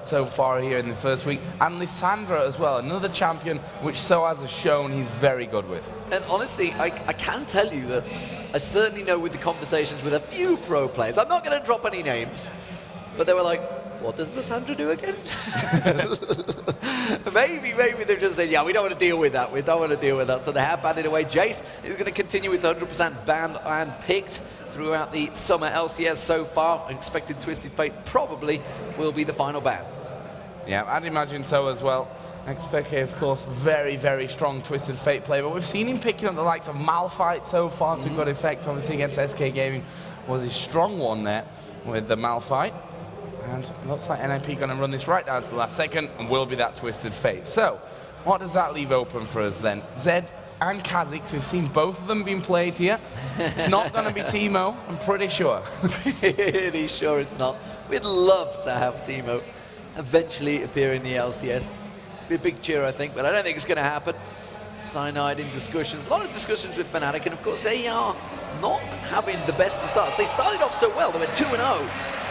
so far here in the first week. And Lissandra as well, another champion which sOAZ has shown he's very good with. And honestly, I can tell you that I certainly know with the conversations with a few pro players, I'm not going to drop any names, but they were like, what does Lissandra do again? maybe they're just saying, yeah, we don't want to deal with that. We don't want to deal with that. So they have banned it away. Jace is going to continue its 100% banned and picked throughout the summer LCS so far. Expected Twisted Fate probably will be the final ban. Yeah, I'd imagine so as well. xPeke, of course, very, very strong Twisted Fate player, but we've seen him picking up the likes of Malphite so far to good effect. Obviously against SK Gaming was a strong one there with the Malphite. And it looks like NiP going to run this right down to the last second and will be that Twisted Fate. So, what does that leave open for us then? Zed and Kha'Zix, we've seen both of them being played here. It's not going to be Teemo, I'm pretty sure. Pretty sure it's not. We'd love to have Teemo eventually appear in the LCS. Be a big cheer, I think, but I don't think it's going to happen. Cyanide in discussions, a lot of discussions with Fnatic, and of course they are not having the best of starts. They started off so well, they went 2-0,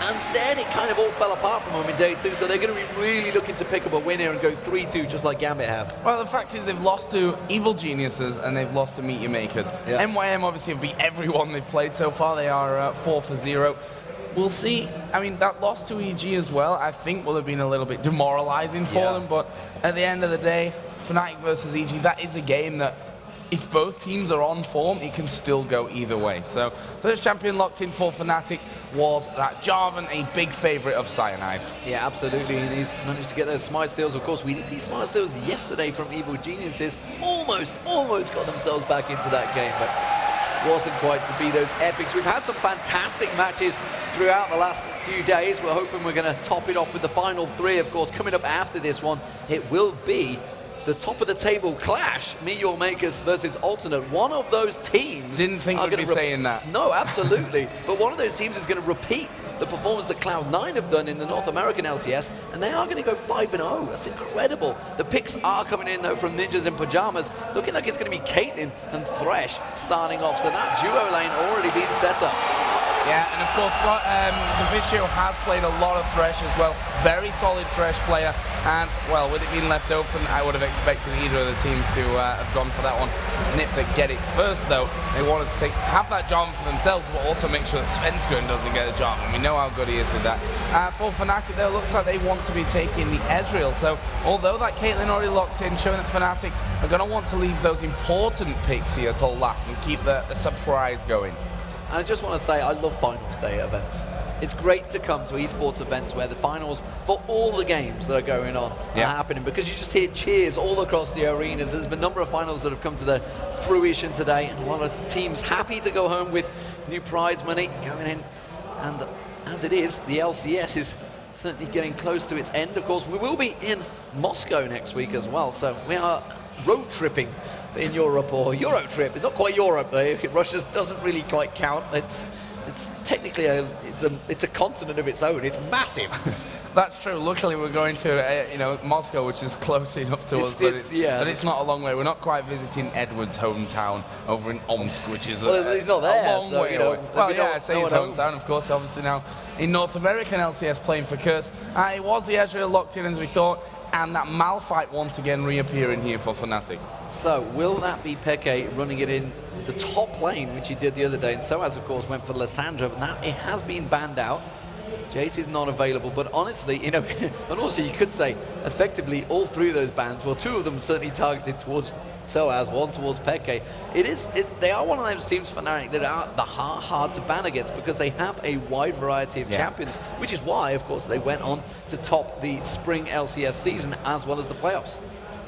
and then it kind of all fell apart from them in day 2, so they're going to be really looking to pick up a win here and go 3-2 just like Gambit have. Well, the fact is they've lost to Evil Geniuses and they've lost to Meteor Makers. Yeah. NYM obviously have beat everyone they've played so far. They are 4-0. We'll see. I mean, that loss to EG as well, I think will have been a little bit demoralizing for them, but at the end of the day, Fnatic versus EG, that is a game that if both teams are on form, it can still go either way. So, first champion locked in for Fnatic was that Jarvan, a big favorite of Cyanide. Yeah, absolutely, and he's managed to get those smite steals. Of course, we did see smite steals yesterday from Evil Geniuses. Almost got themselves back into that game, but wasn't quite to be those epics. We've had some fantastic matches throughout the last few days. We're hoping we're going to top it off with the final 3, of course. Coming up after this one, it will be the top of the table clash, Meteor Makers versus Alternate. One of those teams... Didn't think we'd be saying that. No, absolutely. But one of those teams is going to repeat the performance that Cloud9 have done in the North American LCS, and they are going to go 5-0. That's incredible. The picks are coming in, though, from Ninjas and Pyjamas. Looking like it's going to be Caitlyn and Thresh starting off. So that duo lane already being set up. Yeah, and of course, Deficio has played a lot of Thresh as well. Very solid Thresh player. And, well, with it being left open, I would have expected either of the teams to have gone for that one. It's NiP that get it first, though. They wanted to have that Jarvan for themselves, but also make sure that Svenskeren doesn't get a Jarvan. We know how good he is with that. For Fnatic, though, it looks like they want to be taking the Ezreal. So, although that Caitlyn already locked in, showing that Fnatic are going to want to leave those important picks here till last and keep the surprise going. And I just want to say, I love finals day events. It's great to come to esports events where the finals for all the games that are going on are happening, because you just hear cheers all across the arenas. There's been a number of finals that have come to the fruition today, and a lot of teams happy to go home with new prize money going in. And as it is, the LCS is certainly getting close to its end. Of course, we will be in Moscow next week as well, so we are road tripping in Europe, or Euro trip. It's not quite Europe though. Russia doesn't really quite count. It's technically it's a continent of its own. It's massive. That's true. Luckily, we're going to Moscow, which is close enough to us, but it's not a long way. We're not quite visiting Edward's hometown over in Omsk, which is he's not there, a long so, way away. Well, yeah, I say his hometown, of course. Obviously now in North American LCS playing for Curse. It was the Ezreal locked in as we thought, and that Malphite once again reappearing here for Fnatic. So, will that be Peke running it in the top lane, which he did the other day? And sOAZ, of course, went for Lissandra, but now it has been banned out. Jace is not available, but honestly, and also you could say, effectively, all 3 of those bans, well, 2 of them certainly targeted towards sOAZ, 1 towards Peke. They are one of those teams, Fnatic, that are hard to ban against, because they have a wide variety of champions, which is why, of course, they went on to top the spring LCS season as well as the playoffs.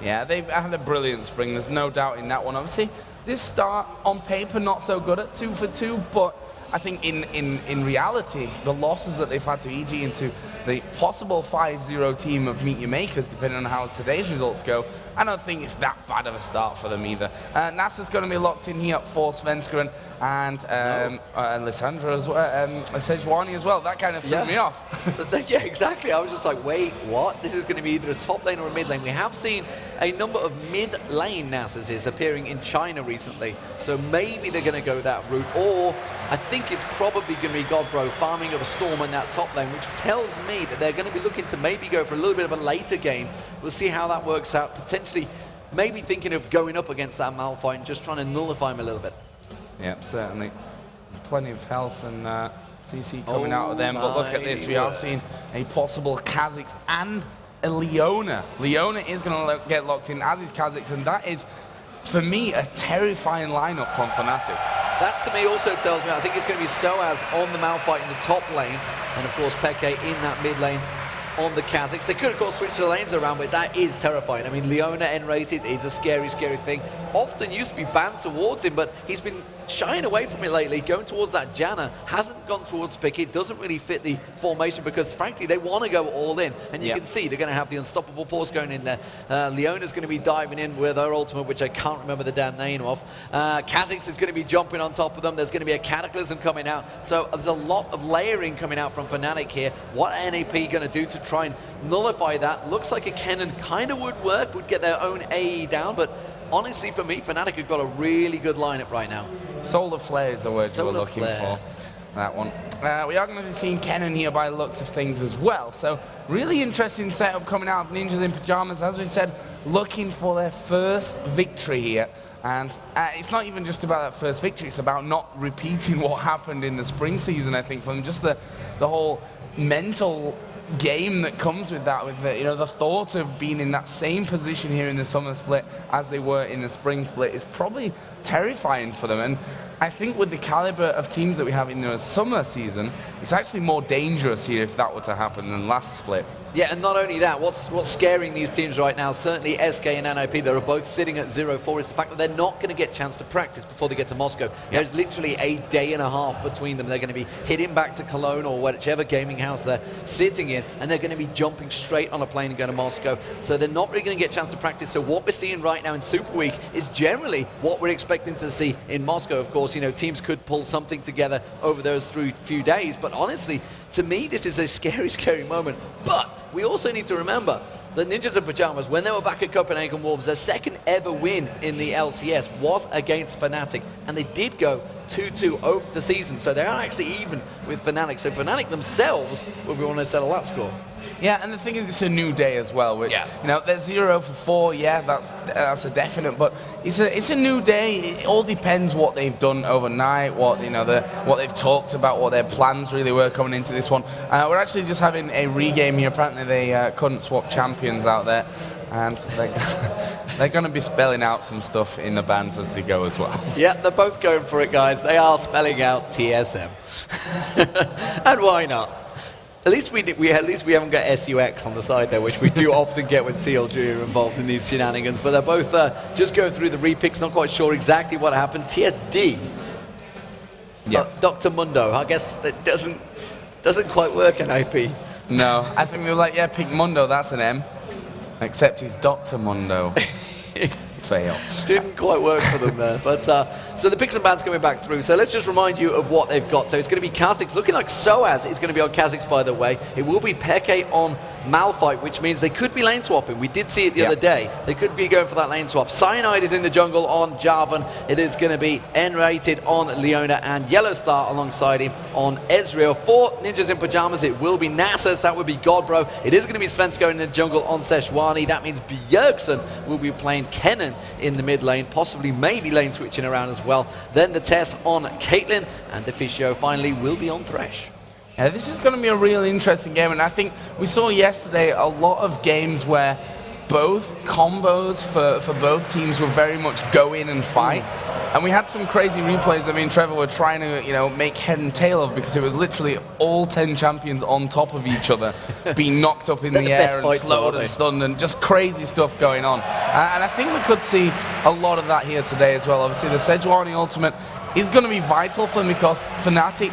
Yeah, they've had a brilliant spring, there's no doubt in that one. Obviously, this start on paper not so good at 2 for 2, but I think in reality, the losses that they've had to EG into the possible 5-0 team of Meteor Makers, depending on how today's results go, I don't think it's that bad of a start for them either. NASA's going to be locked in here for Svenskeren and Lissandra as well, Sejuani as well. That kind of threw me off. Yeah, exactly. I was just like, wait, what? This is going to be either a top lane or a mid lane. We have seen a number of mid lane NASA's appearing in China recently, so maybe they're going to go that route, or I think think it's probably going to be Godbro farming up a Storm in that top lane, which tells me that they're going to be looking to maybe go for a little bit of a later game. We'll see how that works out. Potentially, maybe thinking of going up against that Malphite and just trying to nullify him a little bit. Yeah, certainly. Plenty of health and CC coming out of them. But look at this, we are seeing a possible Kha'Zix and a Leona. Leona is going to get locked in, as is Kha'Zix, and that is, for me, a terrifying lineup from Fnatic. That to me also tells me I think it's going to be sOAZ on the Malphite in the top lane, and of course Peke in that mid lane on the Kha'Zix. They could of course switch the lanes around, but that is terrifying. I mean, Leona nRated is a scary, scary thing. Often used to be banned towards him, but he's been shying away from it lately, going towards that Janna, hasn't gone towards Pick. It doesn't really fit the formation because, frankly, they want to go all in. And you can see they're going to have the unstoppable force going in there. Leona's going to be diving in with her ultimate, which I can't remember the damn name of. Kha'Zix is going to be jumping on top of them. There's going to be a Cataclysm coming out. So there's a lot of layering coming out from Fnatic here. What are NiP going to do to try and nullify that? Looks like a Kennen kind of would work, would get their own AE down, but honestly, for me, Fnatic have got a really good lineup right now. Solar Flare is the word you were looking for. That one. We are going to be seeing Kennen here by the looks of things as well. So, really interesting setup coming out of Ninjas in Pyjamas. As we said, looking for their first victory here. And it's not even just about that first victory. It's about not repeating what happened in the spring season, I think, from just the whole mental game that comes with that, with the thought of being in that same position here in the summer split as they were in the spring split is probably terrifying for them. And I think with the caliber of teams that we have in the summer season, it's actually more dangerous here if that were to happen than last split. Yeah, and not only that, what's scaring these teams right now, certainly SK and NiP, that are both sitting at 0-4, is the fact that they're not going to get a chance to practice before they get to Moscow. There's literally a day and a half between them. They're going to be hitting back to Cologne or whichever gaming house they're sitting in, and they're going to be jumping straight on a plane and going to Moscow. So they're not really going to get a chance to practice. So what we're seeing right now in Super Week is generally what we're expecting to see in Moscow. Of course, teams could pull something together over those few days, but honestly, to me, this is a scary, scary moment. But we also need to remember the Ninjas in Pyjamas, when they were back at Copenhagen Wolves, their second ever win in the LCS was against Fnatic, and they did go 2-2 over the season, so they are actually even with Fnatic. So Fnatic themselves will be on to settle that score. Yeah, and the thing is, it's a new day as well, which, they're 0-4, yeah, that's a definite, but it's a new day. It all depends what they've done overnight, what they've talked about, what their plans really were coming into this one. We're actually just having a regame here. Apparently they couldn't swap champions out there, and they're going to be spelling out some stuff in the bans as they go as well. Yeah, they're both going for it, guys. They are spelling out TSM. And why not? At least we haven't got SUX on the side there, which we do often get when CLG are involved in these shenanigans. But they're both just going through the repicks, not quite sure exactly what happened. TSD, Dr. Mundo. I guess that doesn't quite work in IP. No, I think we were like, yeah, pick Mundo, that's an M. Except he's Dr. Mundo. Fail. Didn't quite work for them there. But so the picks and bans coming back through. So let's just remind you of what they've got. So it's going to be Kha'Zix, looking like sOAZ is going to be on Kha'Zix, by the way. It will be Peke on Malphite, which means they could be lane swapping. We did see it the other day. They could be going for that lane swap. Cyanide is in the jungle on Jarvan. It is going to be nRated on Leona and YellOwStaR alongside him on Ezreal. For Ninjas in Pyjamas, it will be Nasus. That would be Godbro. It is going to be Svenskeren in the jungle on Sejuani. That means Bjergsen will be playing Kennen in the mid lane, possibly maybe lane switching around as well. Then TheTess on Caitlyn, and Deficio finally will be on Thresh. Yeah, this is going to be a real interesting game, and I think we saw yesterday a lot of games where both combos for both teams were very much go in and fight. And we had some crazy replays. I mean, Trevor were trying to, make head and tail of, because it was literally all 10 champions on top of each other, being knocked up in the air and slowed and stunned, and just crazy stuff going on. And I think we could see a lot of that here today as well. Obviously, the Sejuani ultimate is going to be vital for them, because Fnatic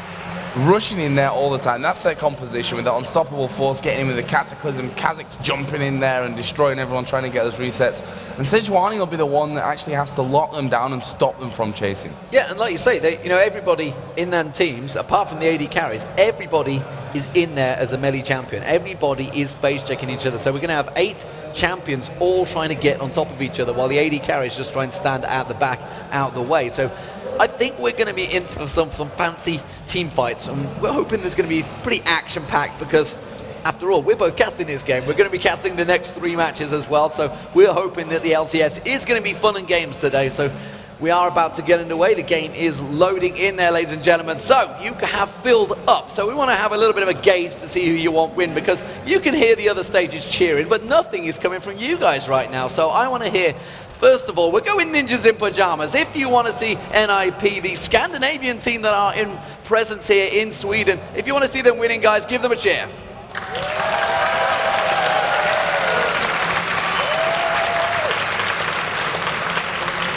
rushing in there all the time. That's their composition, with that unstoppable force, getting in with the Cataclysm, Kha'Zix jumping in there and destroying everyone, trying to get those resets. And Sejuani will be the one that actually has to lock them down and stop them from chasing. Yeah, and like you say, everybody in them teams, apart from the AD carries, everybody is in there as a melee champion. Everybody is face checking each other. So we're going to have 8 champions all trying to get on top of each other while the AD carries just try and stand at the back, out the way. So I think we're going to be in for some fancy team fights. And we're hoping there's going to be pretty action-packed because, after all, we're both casting this game. We're going to be casting the next 3 matches as well. So we're hoping that the LCS is going to be fun and games today. So we are about to get underway. The game is loading in there, ladies and gentlemen. So you have filled up. So we want to have a little bit of a gauge to see who you want win, because you can hear the other stages cheering, but nothing is coming from you guys right now. So I want to hear, first of all, we're going Ninjas in Pyjamas. If you want to see NiP, the Scandinavian team that are in presence here in Sweden, if you want to see them winning, guys, give them a cheer.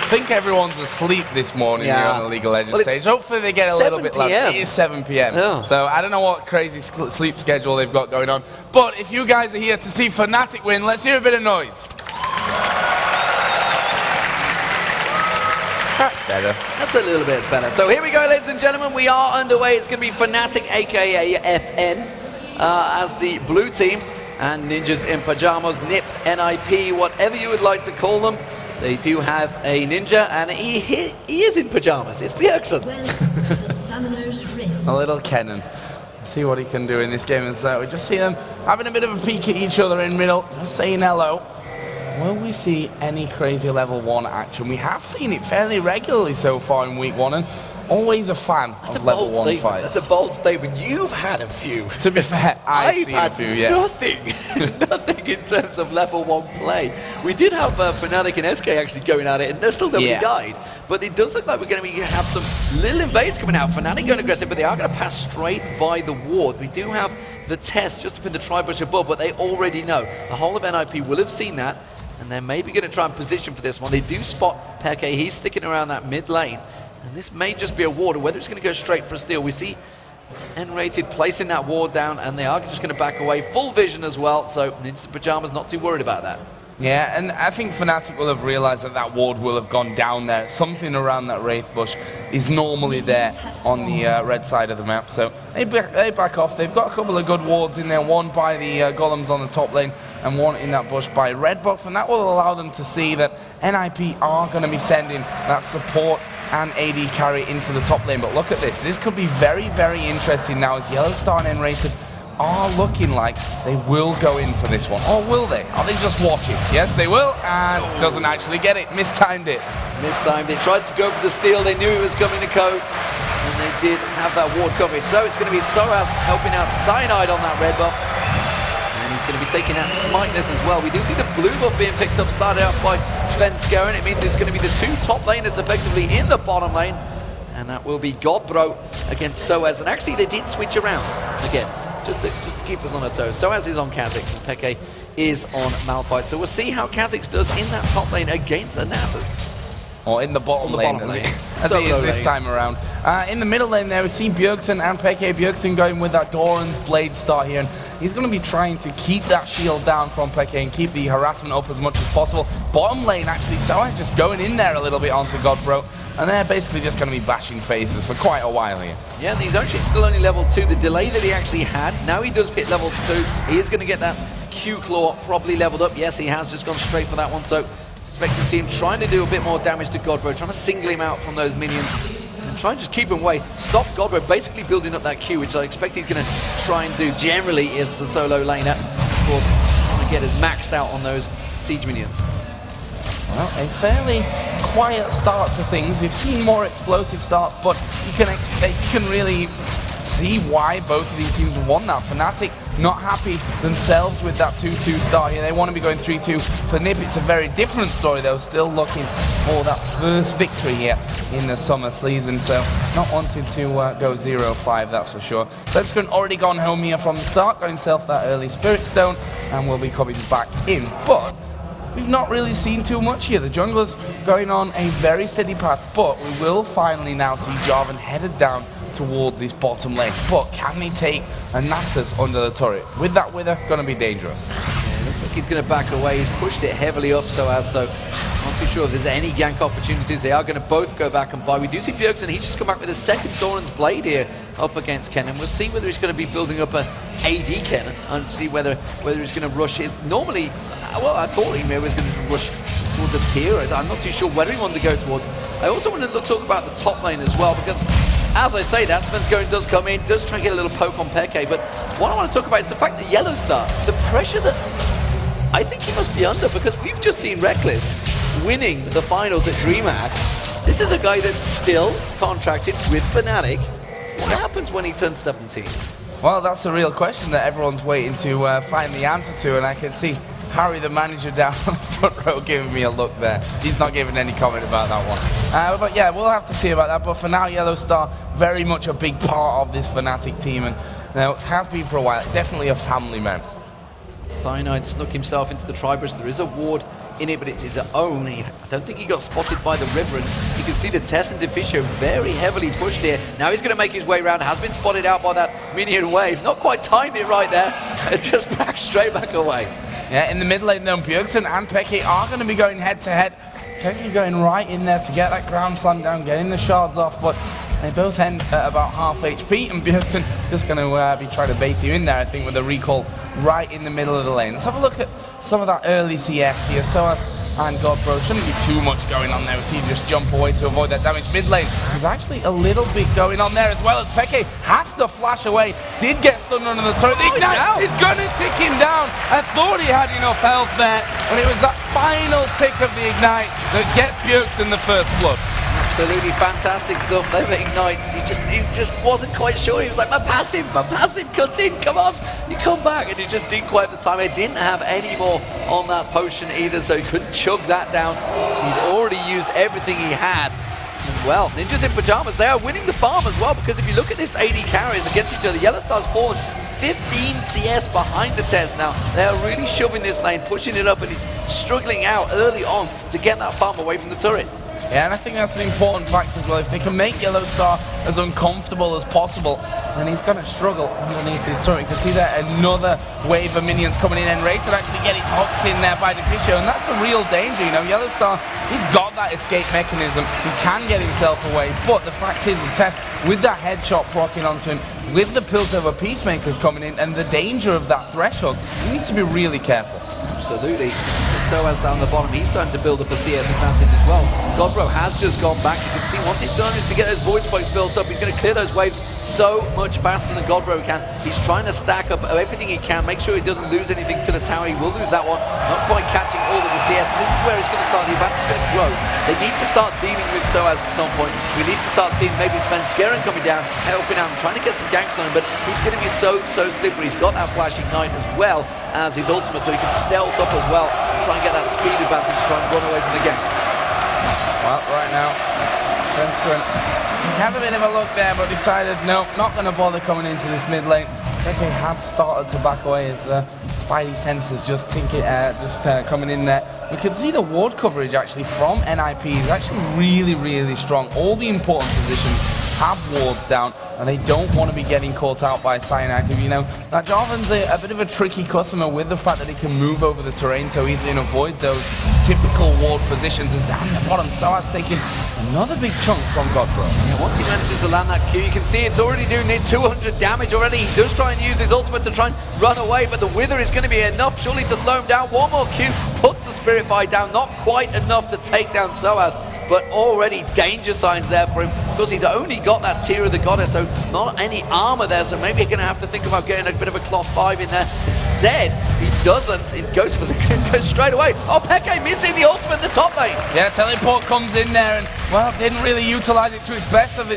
I think everyone's asleep this morning here on the League of Legends stage. Hopefully they get a little bit late. It is 7 p.m. Yeah. So I don't know what crazy sleep schedule they've got going on. But if you guys are here to see Fnatic win, let's hear a bit of noise. That's better. That's a little bit better. So here we go, ladies and gentlemen. We are underway. It's going to be Fnatic, a.k.a. FN, as the blue team. And Ninjas in Pyjamas, NiP, NiP, whatever you would like to call them. They do have a ninja, and he is in pyjamas. It's Bjergsen. A little Kennen. See what he can do in this game. As we just see them having a bit of a peek at each other in middle, saying hello. Will we see any crazy level 1 action? We have seen it fairly regularly so far in week 1, and always a fan of level 1 fights. That's a bold statement. You've had a few. To be fair, I've seen a few, yeah. Nothing in terms of level 1 play. We did have Fnatic and SK actually going at it, and there's still nobody died. But it does look like we're going to have some little invades coming out. Fnatic going aggressive, but they are going to pass straight by the ward. We do have TheTess just up in the tri-bush above, but they already know. The whole of NiP will have seen that, and they're maybe going to try and position for this one. They do spot Peke. He's sticking around that mid lane. And this may just be a ward, or whether it's going to go straight for a steal. We see nRated placing that ward down, and they are just going to back away. Full vision as well, so Ninjas in Pyjamas not too worried about that. Yeah, and I think Fnatic will have realized that that ward will have gone down there. Something around that Wraith bush is normally there on the red side of the map. So they back off. They've got a couple of good wards in there, one by the golems on the top lane and one in that bush by red buff, and that will allow them to see that NiP are going to be sending that support and AD carry into the top lane. But look at this. This could be very, very interesting now as YellOwStaR and nRated are looking like they will go in for this one. Or will they? Are they just watching? Yes, they will, and doesn't actually get it. Mistimed it. Mistimed it. Tried to go for the steal. They knew he was coming to cope, and they did have that ward coverage. So it's going to be sOAZ helping out Cyanide on that red buff. And he's going to be taking out Smiteness as well. We do see the blue buff being picked up, started out by Svenskeren. It means it's going to be the 2 top laners effectively in the bottom lane. And that will be Godbro against sOAZ. And actually, they did switch around again. Just to keep us on our toes. sOAZ is on Kha'Zix, and Peke is on Malphite. So we'll see how Kha'Zix does in that top lane against the Nasus. Or in the bottom lane, as it is this time around. In the middle lane there, we see Bjergsen and Peke. Bjergsen going with that Doran's Blade start here, and he's going to be trying to keep that shield down from Peke and keep the harassment up as much as possible. Bottom lane, actually, sOAZ just going in there a little bit onto Godbro. And they're basically just going to be bashing faces for quite a while here. Yeah, and he's actually still only level 2. The delay that he actually had, now he does hit level 2. He is going to get that Q claw probably leveled up. Yes, he has just gone straight for that one. So expect to see him trying to do a bit more damage to Godbro, trying to single him out from those minions and try and just keep him away. Stop Godbro basically building up that Q, which I expect he's going to try and do generally as the solo laner. Of course, trying to get us maxed out on those siege minions. Well, a fairly quiet start to things. We've seen more explosive starts, but you can really see why both of these teams won that. Fnatic not happy themselves with that 2-2 start here. They want to be going 3-2. For NiP, it's a very different story, though. Still looking for that first victory here in the summer season. So not wanting to go 0-5, that's for sure. Svenskeren already gone home here from the start, got himself that early Spirit Stone, and will be coming back in. But we've not really seen too much here. The jungler's going on a very steady path, but we will finally now see Jarvan headed down towards this bottom lane. But can he take a Nasus under the turret? With that wither, going to be dangerous. Yeah, looks like he's going to back away. He's pushed it heavily up so not too sure if there's any gank opportunities. They are going to both go back and buy. We do see Bjergsen. He's just come back with a second Doran's Blade here up against Kennen. We'll see whether he's going to be building up a AD Kennen and see whether he's going to rush it. Normally, well, I thought he maybe was going to rush towards a tier. I'm not too sure whether he wanted to go towards. I also want to talk about the top lane as well, because as I say that, Svenskeren does come in, does try and get a little poke on Peke, but what I want to talk about is the fact that YellOwStaR, the pressure that I think he must be under, because we've just seen Reckless winning the finals at Dreamhack. This is a guy that's still contracted with Fnatic. What happens when he turns 17? Well, that's the real question that everyone's waiting to find the answer to, and I can see Harry, the manager, down on the front row giving me a look there. He's not giving any comment about that one. But yeah, we'll have to see about that. But for now, YellOwStaR, very much a big part of this Fnatic team, and has been for a while. Definitely a family man. Cyanide snuck himself into the tri-brush. There is a ward in it, but it is only. I don't think he got spotted by the river, and you can see TheTess and Deficio very heavily pushed here. Now he's going to make his way around. Has been spotted out by that minion wave. Not quite timed it right there. Just straight back away. Yeah, in the mid lane though, Bjergsen and Peke are going to be going head to head. Peke going right in there to get that ground slam down, getting the shards off, but they both end at about half HP, and Bjergsen just going to be trying to bait you in there, I think, with a recall right in the middle of the lane. Let's have a look at some of that early CS here. sOAZ and Godbro, shouldn't be too much going on there. We see him just jump away to avoid that damage mid lane. There's actually a little bit going on there, as well as Peke has to flash away. Did get stunned under the turret. The ignite is going to tick him down. I thought he had enough health there, but it was that final tick of the ignite that gets Bjergsen the first blood. Absolutely fantastic stuff. There ignites. He just wasn't quite sure. He was like, my passive cut in, come on, you come back, and he just didn't quite have the time. He didn't have any more on that potion either, so he couldn't chug that down. He'd already used everything he had. And well, Ninjas in Pyjamas, they are winning the farm as well, because if you look at this AD carries against each other, YellOwStar's fallen 15 CS behind TheTess now. They are really shoving this lane, pushing it up, and he's struggling out early on to get that farm away from the turret. Yeah, and I think that's an important factor as well. If they can make YellOwStar as uncomfortable as possible, then he's going to struggle underneath his turret. You can see there another wave of minions coming in, nRated actually getting hooked in there by Deficio, and that's the real danger. You know, YellOwStar, he's got that escape mechanism. He can get himself away, but the fact is, TheTess, with that headshot proccing onto him, with the Piltover Peacemakers coming in, and the danger of that threshold, he needs to be really careful. Absolutely. sOAZ down the bottom, he's starting to build up a CS advantage as well. Godbro has just gone back. You can see once he's starting to get those void spikes built up, he's going to clear those waves so much faster than Godbro can. He's trying to stack up everything he can, make sure he doesn't lose anything to the tower. He will lose that one, not quite catching all of the CS. And this is where he's going to start, the advantage is going to grow. They need to start dealing with sOAZ at some point. We need to start seeing maybe Svenskeren coming down, helping out, and trying to get some ganks on him, but he's going to be so slippery. He's got that flash ignite as well as his ultimate, so he can stealth up as well, try and get that speed advantage to try and run away from the ganks. Well, right now, Svenskeren had a bit of a look there, but decided, no, not going to bother coming into this mid lane. Peke had started to back away as Spidey senses just coming in there. We can see the ward coverage actually from NiP is actually really strong. All the important positions have wards down, and they don't want to be getting caught out by Cyanide. You know, now Johnsen's a bit of a tricky customer with the fact that he can move over the terrain so easily and avoid those typical ward positions. As down the bottom, sOAZ taking another big chunk from Godbro. Yeah, once he manages to land that Q, you can see it's already doing near 200 damage already. He does try and use his ultimate to try and run away, but the Wither is going to be enough surely to slow him down. One more Q puts the Spirit Fire down, not quite enough to take down sOAZ, but already danger signs there for him, because he's only got that Tear of the Goddess, so not any armor there, so maybe you're going to have to think about getting a bit of a cloth 5 in there. Instead, he doesn't. He goes for the goes straight away. Oh, Peke missing the ultimate in the top lane. Yeah, teleport comes in there and, well, didn't really utilize it to its best of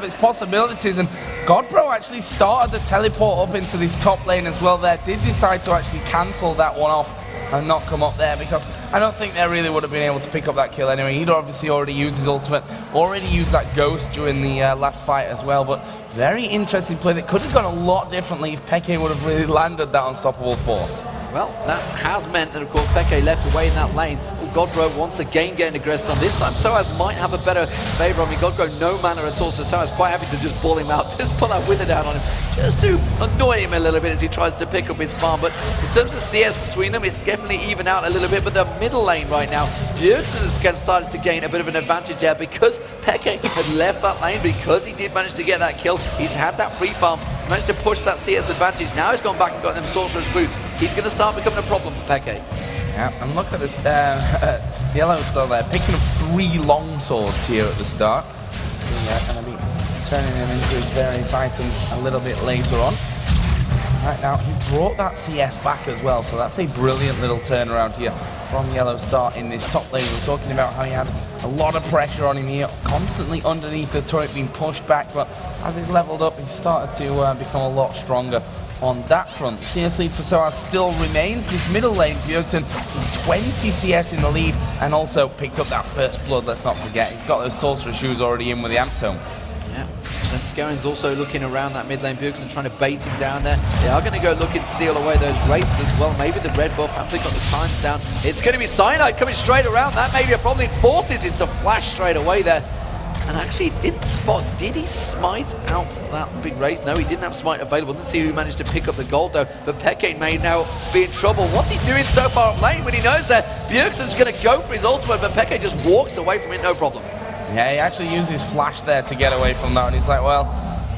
its possibilities, and Godbro actually started the teleport up into this top lane as well there. Did decide to actually cancel that one off and not come up there, because I don't think they really would have been able to pick up that kill anyway. He'd obviously already used his ultimate, already used that ghost during the last fight as well, but very interesting play that could have gone a lot differently if Peke would have really landed that unstoppable force. Well, that has meant that, of course, Peke left away in that lane. Godbro once again getting aggressed on. This time, sOAZ might have a better favour. I mean, Godbro no mana at all, so sOAZ quite happy to just ball him out, just pull that Wither down on him. just to annoy him a little bit as he tries to pick up his farm. But in terms of CS between them, it's definitely even out a little bit. But the middle lane right now, Bjergsen has started to gain a bit of an advantage there because Peke had left that lane, because he did manage to get that kill. He's had that free farm, managed to push that CS advantage. Now he's gone back and got them Sorcerer's Boots. He's going to start becoming a problem for Peke. Yeah, and look at the YellOwStaR there, picking up 3 long swords here at the start. Yeah, going to be turning them into his various items a little bit later on. Right now, he brought that CS back as well, so that's a brilliant little turnaround here from YellOwStaR in this top lane. We're talking about how he had a lot of pressure on him here, constantly underneath the turret being pushed back, but as he's leveled up, he started to become a lot stronger on that front. CS lead for sOAZ still remains. This middle lane, Bjergsen, 20 CS in the lead, and also picked up that first blood, let's not forget. He's got those sorcerer shoes already in with the amp tome. Yeah, Svenskeren's also looking around that mid lane. Bjergsen trying to bait him down there. They are going to go look and steal away those wraiths as well. Maybe the red buff, haven't got the times down. It's going to be Cyanide coming straight around. That maybe a problem. It forces him to flash straight away there. And actually didn't spot, did he smite out that big wraith? No, he didn't have smite available. Didn't see who managed to pick up the gold though. But Peke may now be in trouble. What's he doing so far up lane when he knows that Bjergsen's going to go for his ultimate, but Peke just walks away from it, no problem. Yeah, he actually used his flash there to get away from that, and he's like, well,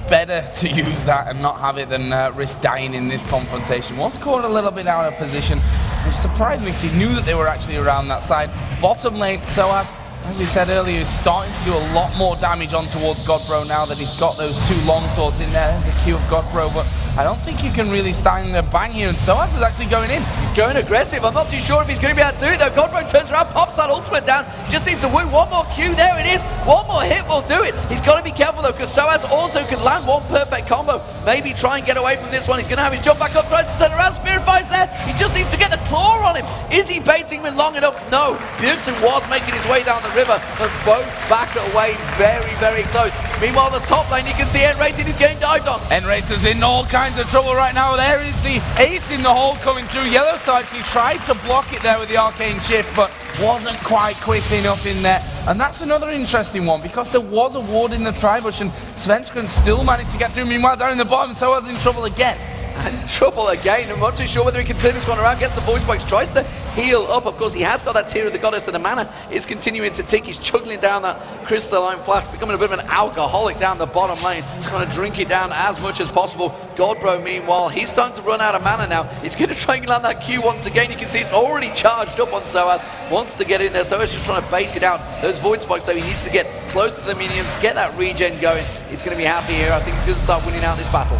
better to use that and not have it than risk dying in this confrontation. Was caught a little bit out of position, which surprised me because he knew that they were actually around that side. Bottom lane, sOAZ, as we said earlier, is starting to do a lot more damage on towards Godbro now that he's got those 2 long swords in there. There's a Q of Godbro, but I don't think you can really stand a bang here, and sOAZ is actually going in. He's going aggressive. I'm not too sure if he's going to be able to do it though. Godbro turns around, pops that ultimate down, just needs to woo one more Q. There it is. One more hit will do it. He's got to be careful though, because sOAZ also could land one perfect combo. Maybe try and get away from this one. He's going to have his jump back up, tries to turn around, Spirify's there. He just needs to get the claw on him. Is he baiting him long enough? No. Bjergsen was making his way down the river, but both back away very, very close. Meanwhile, the top lane, you can see nRated is getting dived on. nRated's in all kinds of trouble right now. There is the ace in the hole coming through. YellOwStaR, he tried to block it there with the arcane shift, but wasn't quite quick enough in there. And that's another interesting one, because there was a ward in the tri-bush, and Svenskeren still managed to get through. Meanwhile, down in the bottom, sOAZ in trouble again. And trouble again. I'm not too sure whether he can turn this one around. Gets the voice box, tries to heal up. Of course, he has got that Tear of the Goddess, and the mana is continuing to tick. He's chugging down that crystalline flask, becoming a bit of an alcoholic down the bottom lane, trying to drink it down as much as possible. Godbro, meanwhile, he's starting to run out of mana now. He's going to try and land that Q once again. You can see it's already charged up on sOAZ. Wants to get in there. sOAZ just trying to bait it out. Those void spikes, so he needs to get close to the minions, get that regen going. He's going to be happy here. I think he's going to start winning out this battle.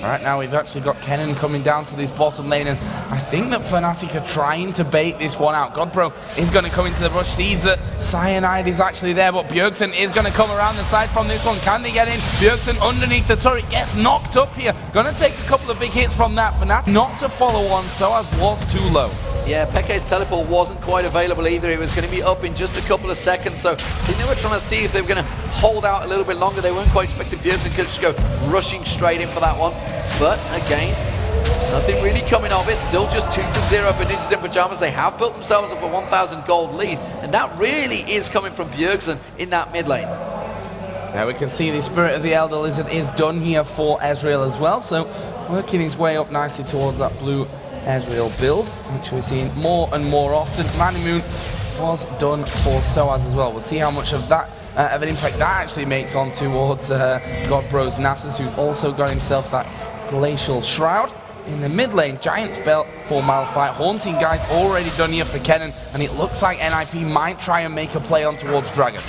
Right now we've actually got Kennen coming down to this bottom lane, and I think that Fnatic are trying to bait this one out. Godbro is going to come into the brush, sees that Cyanide is actually there, but Bjergsen is going to come around the side from this one. Can they get in? Bjergsen underneath the turret gets knocked up here. Going to take a couple of big hits from that. Fnatic not to follow on, sOAZ was too low. Yeah, Peke's teleport wasn't quite available either. It was going to be up in just a couple of seconds, so I think they were trying to see if they were going to hold out a little bit longer. They weren't quite expecting Bjergsen to just go rushing straight in for that one. But again, nothing really coming of it. Still just 2-0 for Ninjas in Pyjamas. They have built themselves up a 1,000 gold lead, and that really is coming from Bjergsen in that mid lane. Now we can see the Spirit of the Elder Lizard is done here for Ezreal as well, so working his way up nicely towards that blue Ezreal build, which we're seeing more and more often. Moon was done for sOAZ as well. We'll see how much of that of an impact that actually makes on towards Godbro's Nasus, who's also got himself that Glacial Shroud. In the mid lane, Giant Spell for Malphite. Haunting Guys already done here for Kennen, and it looks like NiP might try and make a play on towards Dragon.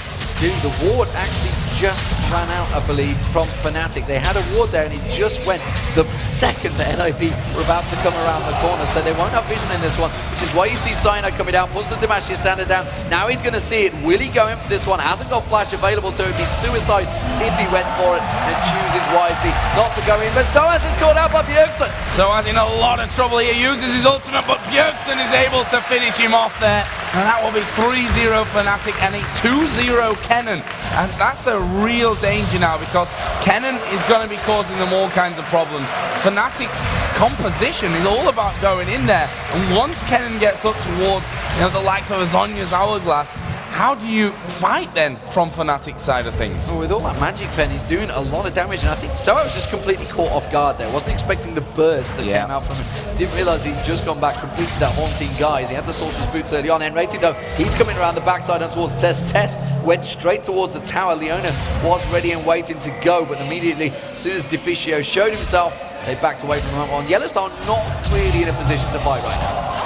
Dude, the ward actually just ran out, I believe, from Fnatic. They had a ward there, and it just went the second that NiP were about to come around the corner, so they won't have vision in this one, which is why you see Cyanide coming down, puts the Deficio standard down. Now he's going to see it. Will he go in for this one? Hasn't got flash available, so it'd be suicide if he went for it and chooses wisely not to go in. But sOAZ is caught out by Bjergsen. sOAZ in a lot of trouble. He uses his ultimate, but Bjergsen is able to finish him off there. And that will be 3-0 Fnatic and a 2-0 Kennen. And that's a real danger now, because Kennen is going to be causing them all kinds of problems. Fnatic's composition is all about going in there. And once Kennen gets up towards the likes of Azonya's Hourglass, how do you fight then from Fnatic's side of things? Well, with all that magic pen, he's doing a lot of damage, and I think sOAZ was just completely caught off guard there. Wasn't expecting the burst that came out from him. Didn't realize he'd just gone back completely that haunting guise. He had the Sorcerer's Boots early on. nRated though, he's coming around the backside and towards TheTess. TheTess went straight towards the tower. Leona was ready and waiting to go, but immediately, as soon as Deficio showed himself, they backed away from that one. YellOwStaR not really in a position to fight right now.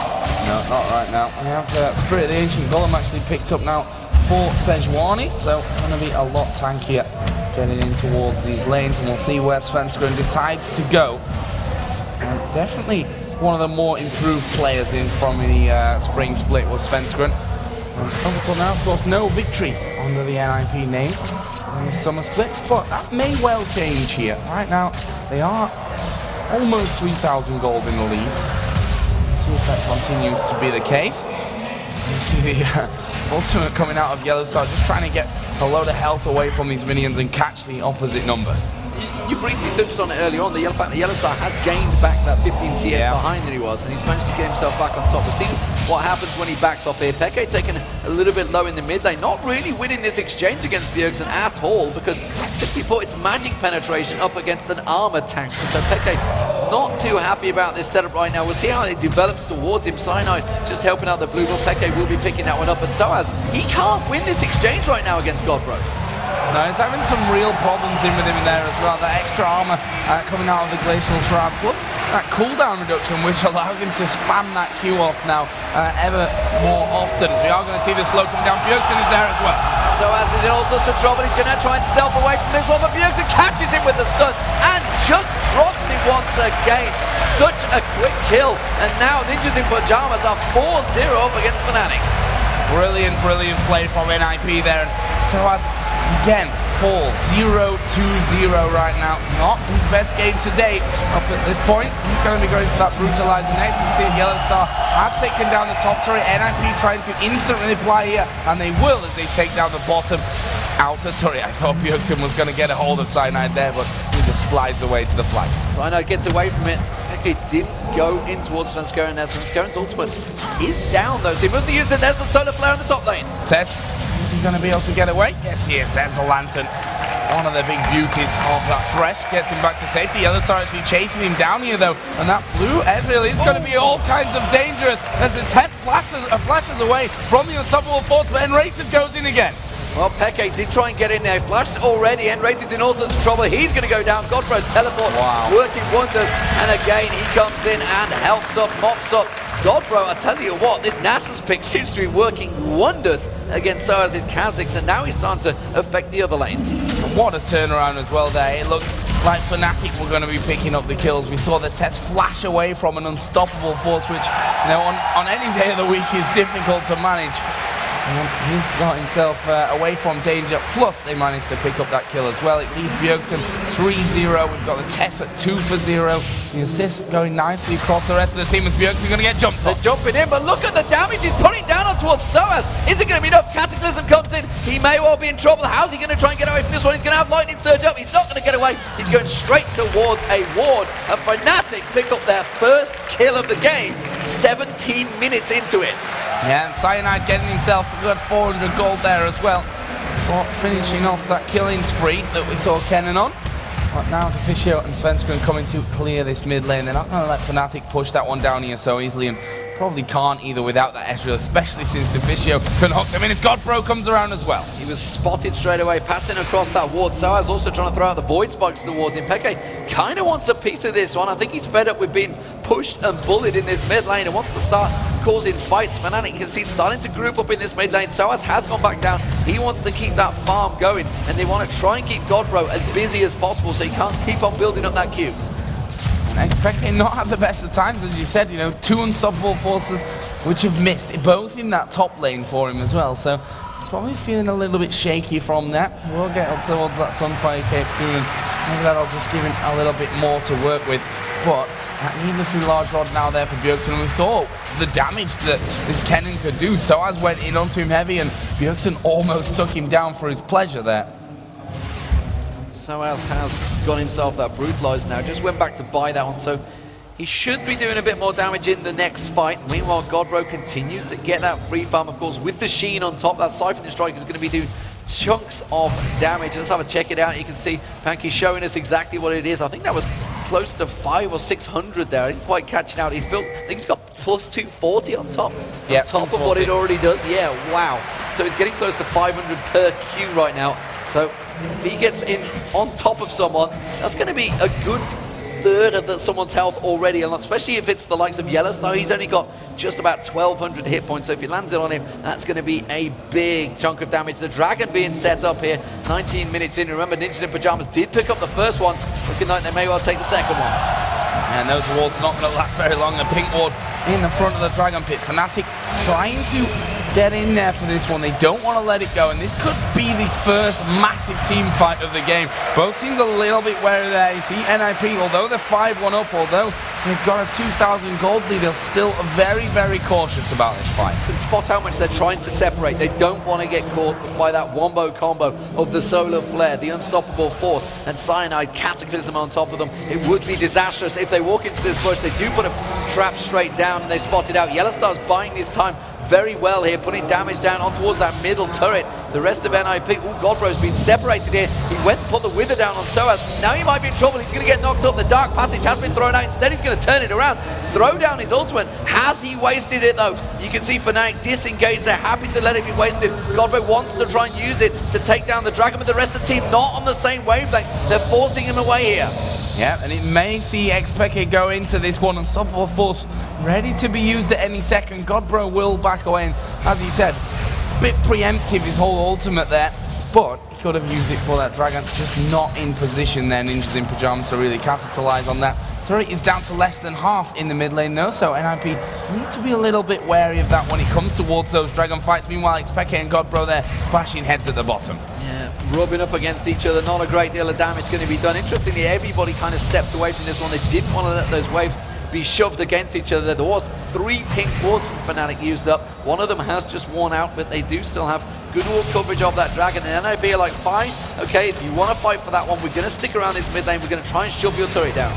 No, not right now. We have Spirit of the Ancient Golem actually picked up now for Sejuani, so going to be a lot tankier getting in towards these lanes, and we'll see where Svenskeren decides to go. And definitely one of the more improved players in from the spring split was Svenskeren. Until now, of course, no victory under the NiP name in the summer split, but that may well change here. Right now, they are almost 3,000 gold in the lead. Let's see if that continues to be the case. You see the ultimate coming out of YellOwStaR, just trying to get a load of health away from these minions and catch the opposite number. You briefly touched on it earlier on, the fact that YellOwStaR has gained back that 15 CS behind that he was, and he's managed to get himself back on top. We've seen what happens when he backs off here. Peke taking a little bit low in the mid lane, not really winning this exchange against Bjergsen at all, because simply put, it's magic penetration up against an armored tank. So Peke not too happy about this setup right now. We'll see how it develops towards him. Cyanide just helping out the blue, but Peke will be picking that one up. But sOAZ, he can't win this exchange right now against Godbro. No, he's having some real problems in with him there as well. That extra armor coming out of the Glacial Shroud, plus that cooldown reduction, which allows him to spam that Q off now ever more often. As we are going to see the slow come down. Bjergsen is there as well. sOAZ is in all sorts of trouble. He's going to try and stealth away from this one, but Bjergsen catches him with the stun and just drops him once again. Such a quick kill. And now Ninjas in Pyjamas are 4-0 up against Fnatic. Brilliant, brilliant play from NiP there. And sOAZ again falls 0-2-0 right now. Not his best game to date up at this point. He's going to be going for that brutalizer next. You can see YellOwStaR has taken down the top turret. NiP trying to instantly reply here, and they will as they take down the bottom outer turret. I thought Bjergsen was going to get a hold of Cyanide there, but he just slides away to the flag. Cyanide gets away from it. He didn't go in towards Svenskeren there. Svenskeren's ultimate is down though, so he must have used it. There's the solar flare on the top lane. TheTess, is he going to be able to get away? Yes, he is. There's the lantern. One of the big beauties of that Thresh gets him back to safety. YellOwStaR actually chasing him down here though, and that blue Ezreal is going to be all kinds of dangerous as the TheTess flashes away from the unstoppable force, but nRated goes in again. Well, Peke did try and get in there. Flashed already. nRated in all sorts of trouble. He's going to go down. Godbro teleport, working wonders. And again, he comes in and helps up, mops up. Godbro, I tell you what, this Nasus pick seems to be working wonders against sOAZ's Kha'Zix, and now he's starting to affect the other lanes. What a turnaround as well there. It looks like Fnatic were going to be picking up the kills. We saw the TheTess flash away from an unstoppable force, which, you know, on any day of the week is difficult to manage. And he's got himself away from danger, plus they managed to pick up that kill as well. It leaves Bjergsen 3-0. We've got the TheTess at 2-0. The assist going nicely across the rest of the team as Bjergsen going to get jumped off. They're jumping in, but look at the damage he's putting down on towards sOAZ. Is it going to be enough? Cataclysm comes in. He may well be in trouble. How's he going to try and get away from this one? He's going to have Lightning Surge up. He's not going to get away. He's going straight towards a ward. And Fnatic pick up their first kill of the game 17 minutes into it. Yeah, and Cyanide getting himself a good 400 gold there as well. But finishing off that killing spree that we saw Kennen on. But now Deficio and Svenskeren coming to clear this mid lane. They're not going to let Fnatic push that one down here so easily, and probably can't either without that Ezreal, especially since Deficio can hook them in as Godbro comes around as well. He was spotted straight away, passing across that ward. sOAZ also trying to throw out the Void Sparks towards him. Peke kind of wants a piece of this one. I think he's fed up with being pushed and bullied in this mid lane and wants to start causing fights. Fnatic, you can see, starting to group up in this mid lane. sOAZ has gone back down. He wants to keep that farm going, and they want to try and keep Godbro as busy as possible so he can't keep on building up that queue. XPeke not have the best of times, as you said, you know, two unstoppable forces which have missed, both in that top lane for him as well, so probably feeling a little bit shaky from that. We'll get up towards that Sunfire Cape soon, and maybe that'll just give him a little bit more to work with, but that needlessly large rod now there for Bjergsen, and we saw the damage that this Kennen could do. sOAZ went in onto him heavy, and Bjergsen almost took him down for his pleasure there. sOAZ has got himself that brutalized now, just went back to buy that one, so He should be doing a bit more damage in the next fight. Meanwhile, Godbro continues to get that free farm, of course, with the Sheen on top. That Siphoning Strike is going to be doing chunks of damage. Let's have a check it out. You can see Panky showing us exactly what it is. I think that was close to 500 or 600 there. I didn't quite catch it out. He's built, I think he's got plus 240 on top. Yeah, on top of what it already does. Yeah, wow. So he's getting close to 500 per Q right now. So if he gets in on top of someone, that's going to be a good third of someone's health already, and especially if it's the likes of YellOwStaR. He's only got just about 1,200 hit points, so if he lands it on him, that's going to be a big chunk of damage. The Dragon being set up here, 19 minutes in. Remember, Ninjas in Pyjamas did pick up the first one. Looking like they may well take the second one. And those wards are not going to last very long. The pink ward in the front of the Dragon Pit. Fnatic trying to get in there for this one. They don't want to let it go, and this could be the first massive team fight of the game. Both teams a little bit wary there. You see NiP, although they're 5-1 up, although they've got a 2,000 gold lead, they're still very, very cautious about this fight. And spot how much they're trying to separate. They don't want to get caught by that wombo combo of the Solar Flare, the Unstoppable Force, and Cyanide Cataclysm on top of them. It would be disastrous if they walk into this bush. They do put a trap straight down, and they spot it out. YellOwStar's buying this time very well here, putting damage down on towards that middle turret. The rest of NiP, Godbro's been separated here. He went and put the Wither down on sOAZ. Now he might be in trouble. He's going to get knocked up. The Dark Passage has been thrown out. Instead, he's going to turn it around, throw down his ultimate. Has he wasted it, though? You can see Fnatic disengaged. They're happy to let it be wasted. Godbro wants to try and use it to take down the Dragon, but the rest of the team not on the same wavelength. They're forcing him away here. Yeah, and it may see xPeke go into this one. Unstoppable Force ready to be used at any second. Godbro will back away, and as he said, a bit preemptive his whole ultimate there, but he could have used it for that Dragon. Just not in position there, Ninjas in Pyjamas, to really capitalize on that. Turret is down to less than half in the mid lane though, so NiP need to be a little bit wary of that when it comes towards those Dragon fights. Meanwhile, xPeke and Godbro there bashing heads at the bottom. Yeah, rubbing up against each other, not a great deal of damage going to be done. Interestingly, everybody kind of stepped away from this one. They didn't want to let those waves be shoved against each other. There was 3 pink wards from Fnatic used up. One of them has just worn out, but they do still have good wall coverage of that Dragon. And NiP are like, fine, okay, if you want to fight for that one, we're going to stick around this mid lane. We're going to try and shove your turret down.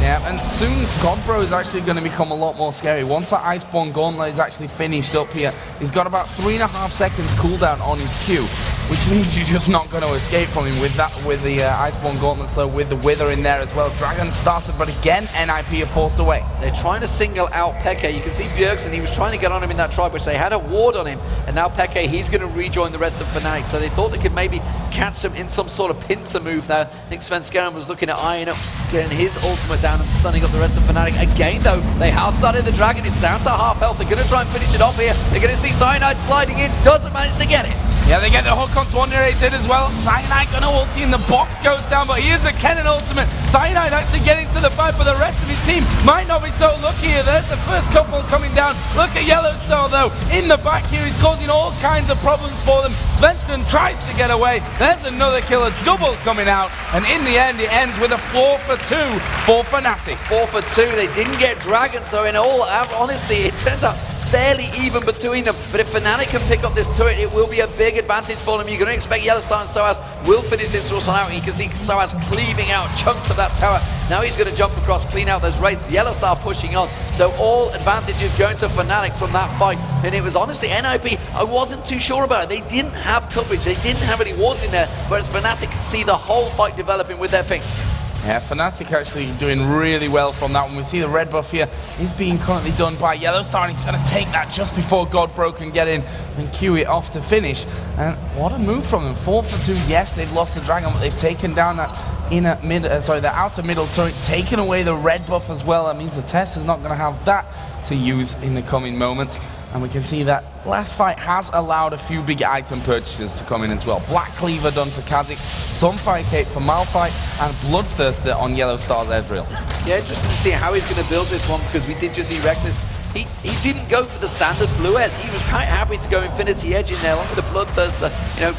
Yeah, and soon Godbro is actually going to become a lot more scary. Once that Iceborne Gauntlet is actually finished up here, he's got about 3.5 seconds cooldown on his Q, which means you're just not going to escape from him with that, with the Iceborne Gauntlet slow, with the Wither in there as well. Dragon started, but again, NiP are forced away. They're trying to single out Peke. You can see Bjergsen, he was trying to get on him in that tribe, which they had a ward on him, and now Peke, he's going to rejoin the rest of Fnatic. So they thought they could maybe catch them in some sort of pincer move there. I think Svenskeren was looking at eyeing up, getting his ultimate down and stunning up the rest of Fnatic. Again though, they have started the Dragon. It's down to half health. They're going to try and finish it off here. They're going to see Cyanide sliding in, doesn't manage to get it. Yeah, they get the hook onto nRated as well. Cyanide gonna ulti and the box goes down, but here's a Kennen ultimate. Cyanide actually getting to the fight, but the rest of his team might not be so lucky here. There's the first couple coming down. Look at YellOwStaR though, in the back here. He's causing all kinds of problems for them. Svenskeren tries to get away. There's another killer, double coming out. And in the end, it ends with a 4 for 2 for Fnatic. 4 for 2, they didn't get Dragon, so in all honesty, it turns out fairly even between them. But if Fnatic can pick up this turret, it will be a big advantage for them. You're going to expect YellOwStaR and sOAZ will finish this one out. You can see sOAZ cleaving out chunks of that tower. Now he's going to jump across, clean out those raids. YellOwStaR pushing on. So all advantages going to Fnatic from that fight. And it was honestly NiP, I wasn't too sure about it. They didn't have coverage. They didn't have any wards in there. Whereas Fnatic could see the whole fight developing with their pinks. Yeah, Fnatic actually doing really well from that one. We see the red buff here is being currently done by YellOwStaR, and he's going to take that just before Godbro can get in and queue it off to finish. And what a move from them. 4 for 2. Yes, they've lost the Dragon, but they've taken down that the outer middle turret, taken away the red buff as well. That means TheTess is not going to have that to use in the coming moments. And we can see that last fight has allowed a few big item purchases to come in as well. Black Cleaver done for Kha'Zix, Sunfire Cape for Malphite, and Bloodthirster on YellOwStar's Ezreal. Yeah, interesting to see how he's going to build this one, because we did just see Reckless. He didn't go for the standard blue Ez. He was quite happy to go Infinity Edge in there along with the Bloodthirster, you know,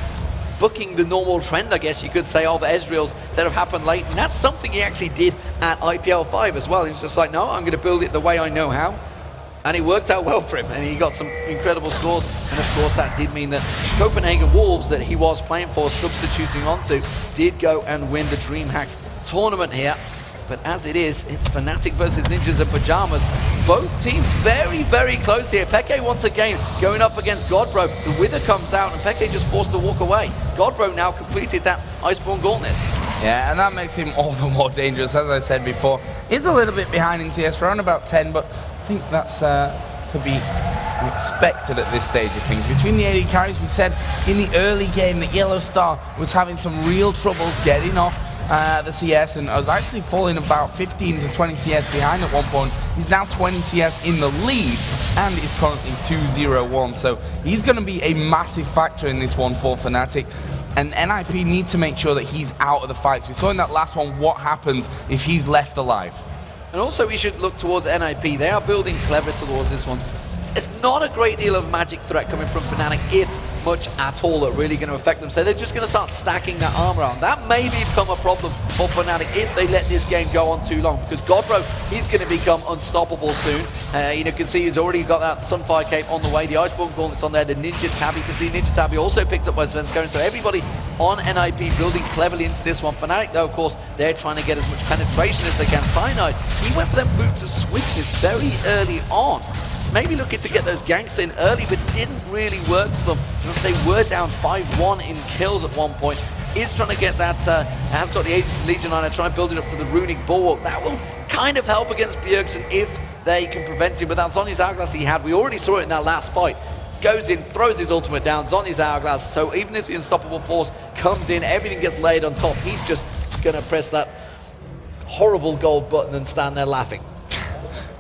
booking the normal trend, I guess you could say, of Ezreals that have happened late. And that's something he actually did at IPL 5 as well. He was just like, no, I'm going to build it the way I know how. And it worked out well for him, and he got some incredible scores. And of course, that did mean that Copenhagen Wolves, that he was playing for, substituting onto, did go and win the Dreamhack tournament here. but as it is, it's Fnatic versus Ninjas and Pyjamas. Both teams very, very close here. Peke once again going up against Godbro. The Wither comes out and Peke just forced to walk away. Godbro now completed that Iceborne Gauntlet. Yeah, and that makes him all the more dangerous, as I said before. He's a little bit behind in CS, around about 10, but I think that's to be expected at this stage of things. Between the AD carries, we said in the early game that YellOwStaR was having some real troubles getting off the CS, and I was actually falling about 15 to 20 CS behind at one point. He's now 20 CS in the lead, and is currently 2-0-1, so he's going to be a massive factor in this one for Fnatic. And NiP need to make sure that he's out of the fights. We saw in that last one what happens if he's left alive. And also we should look towards NiP. They are building clever towards this one. It's not a great deal of magic threat coming from Fnatic, if much at all, that really going to affect them. So they're just going to start stacking that armor on. That may become a problem for Fnatic if they let this game go on too long, because Godbro, he's going to become unstoppable soon. You can see he's already got that Sunfire Cape on the way. The Iceborne Gauntlet's on there. The Ninja Tab, you can see Ninja Tab also picked up by Svenskeren. So everybody on NiP building cleverly into this one. Fnatic, though, of course, they're trying to get as much penetration as they can. Cyanide, he went for them boots of swiftness very early on. Maybe looking to get those ganks in early, but didn't really work for them. They were down 5-1 in kills at one point. Is trying to get that, has got the Aegis Legion on it, trying to build it up to the Runic Bulwark. That will kind of help against Bjergsen if they can prevent him. But that Zhonya's Hourglass he had, we already saw it in that last fight. Goes in, throws his ultimate down, Zhonya's Hourglass. So even if the Unstoppable Force comes in, everything gets laid on top, he's just going to press that horrible gold button and stand there laughing.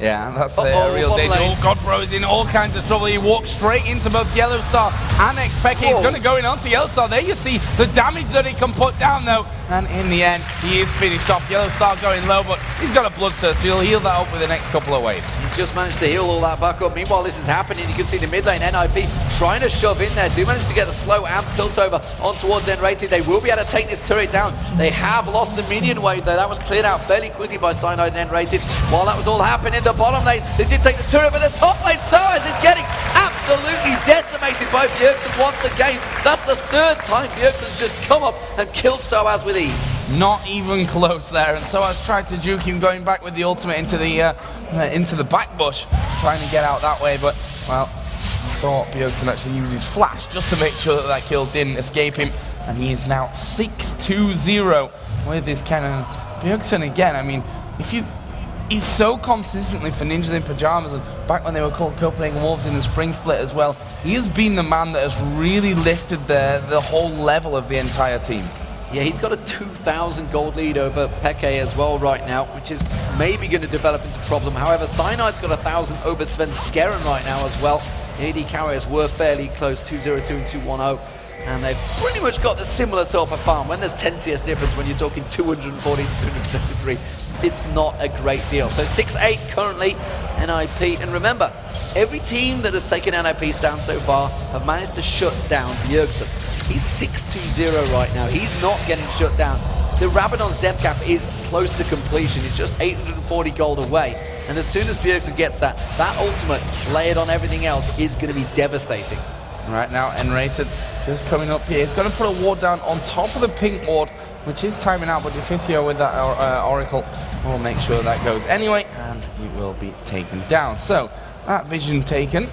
Yeah, that's a real danger. Oh, Godbro is in all kinds of trouble. He walks straight into both YellOwStaR and xPeke. He's going to go in onto YellOwStaR. There you see the damage that he can put down, though. And in the end, he is finished off. YellOwStaR going low, but he's got a bloodthirst. He'll heal that up with the next couple of waves. He's just managed to heal all that back up. Meanwhile, this is happening. You can see the mid lane, NiP, trying to shove in there. Do manage to get the slow amp tilt over on towards nRated. They will be able to take this turret down. They have lost the minion wave, though. That was cleared out fairly quickly by Cyanide and nRated. While that was all happening, the bottom lane, they did take the turret, but the top lane, sOAZ is getting absolutely decimated by Bjergsen once again. That's the third time Bjergsen's just come up and killed sOAZ with ease. Not even close there, and sOAZ tried to juke him, going back with the ultimate into the back bush, trying to get out that way, but, well, saw Bjergsen actually use his flash just to make sure that that kill didn't escape him, and he is now 6-2-0 with his cannon. Bjergsen again, I mean, he's so consistently for Ninjas in Pyjamas, and back when they were called Copenhagen Wolves in the spring split as well, he has been the man that has really lifted the whole level of the entire team. Yeah, he's got a 2,000 gold lead over Peke as well right now, which is maybe going to develop into a problem. However, Cyanide's got 1,000 over Svenskeren right now as well. The AD carriers were fairly close, 2-0-2 and 2-1-0. And they've pretty much got the similar sort of farm. When there's 10 CS difference, when you're talking 240 to 233, it's not a great deal. So 6-8 currently, NiP. And remember, every team that has taken NiP's down so far have managed to shut down Bjergsen. He's 6-2-0 right now. He's not getting shut down. The Rabadon's death cap is close to completion. It's just 840 gold away. And as soon as Bjergsen gets that ultimate layered on everything else is going to be devastating. Right now, nRated just coming up here. He's going to put a ward down on top of the pink ward, which is timing out, but Deficio with that Oracle will make sure that goes anyway, and he will be taken down. So, that vision taken.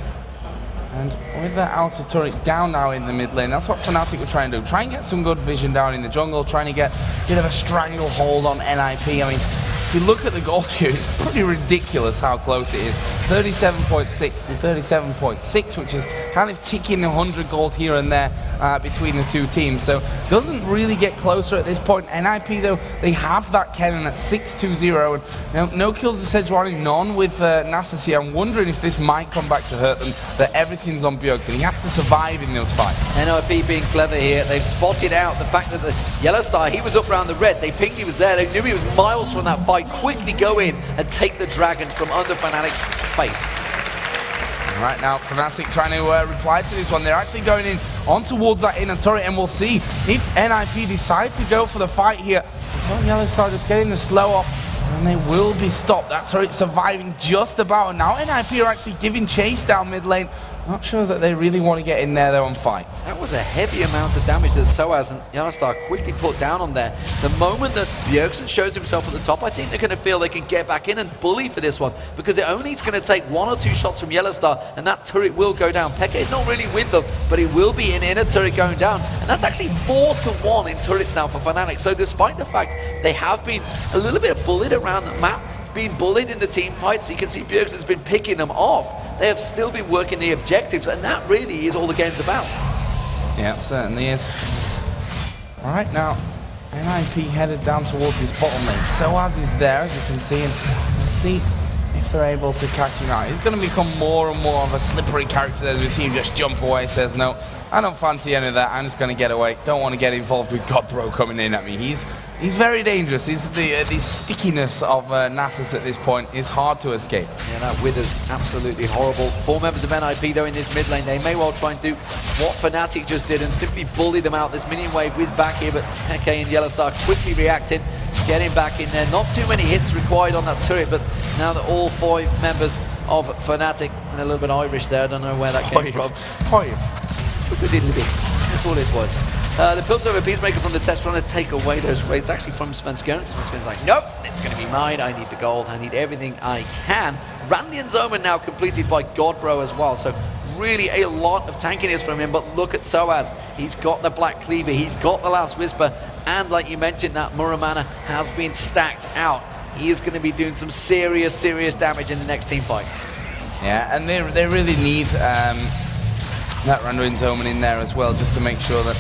And with the outer turret down now in the mid lane, that's what Fnatic were trying to do. Try and get some good vision down in the jungle, trying to get a bit of a stranglehold on NiP. I mean, if you look at the gold here, it's pretty ridiculous how close it is. 37.6 to 37.6, which is kind of ticking 100 gold here and there between the two teams. So doesn't really get closer at this point. NiP, though, they have that cannon at 6-2-0. And no kills to Sejuani, none with Nastasy. I'm wondering if this might come back to hurt them, that everything's on Bjergsen. He has to survive in those fights. NiP being clever here. They've spotted out the fact that the YellOwStaR, he was up around the red. They pinged he was there. They knew he was miles from that fight. Quickly go in and take the dragon from under Fnatic's face. Right now, Fnatic trying to reply to this one. They're actually going in on towards that inner turret, and we'll see if NiP decide to go for the fight here. So YellOwStaR just getting the slow off. And they will be stopped. That turret surviving just about. And now NiP are actually giving chase down mid lane. Not sure that they really want to get in there though and fight. That was a heavy amount of damage that sOAZ and YellOwStaR quickly put down on there. The moment that Bjergsen shows himself at the top, I think they're going to feel they can get back in and bully for this one, because it only is going to take 1 or 2 shots from YellOwStaR and that turret will go down. Peke is not really with them, but it will be an inner turret going down. And that's actually 4-1 in turrets now for Fnatic. So despite the fact they have been a little bit bullied around the map, being bullied in the team fights, you can see Bjergsen's been picking them off. They have still been working the objectives, and that really is all the game's about. Yeah, it certainly is. All right, now NiP headed down towards this bottom lane. sOAZ is there, as you can see, and let's see if they're able to catch him out. He's going to become more and more of a slippery character as we see him just jump away. Says, no, I don't fancy any of that. I'm just going to get away. Don't want to get involved with Godbro coming in at me. He's very dangerous. The stickiness of Nasus at this point is hard to escape. Yeah, that wither's absolutely horrible. 4 members of NiP though in this mid lane. They may well try and do what Fnatic just did and simply bully them out. This minion wave is back here, but Peke and YellOwStaR quickly reacted, getting back in there. Not too many hits required on that turret, but now that all 5 members of Fnatic, and a little bit Irish there, I don't know where that came from. That's all it was. The built over Peacemaker from TheTess trying to take away those raids, actually from Svenskeren. Svenskeren's like, nope, it's going to be mine. I need the gold. I need everything I can. Randian's Omen now completed by Godbro as well. So really a lot of tankiness from him. But look at sOAZ. He's got the Black Cleaver. He's got the Last Whisper. And like you mentioned, that Muramana has been stacked out. He is going to be doing some serious damage in the next team fight. Yeah, and they really need that Randian's Omen in there as well, just to make sure that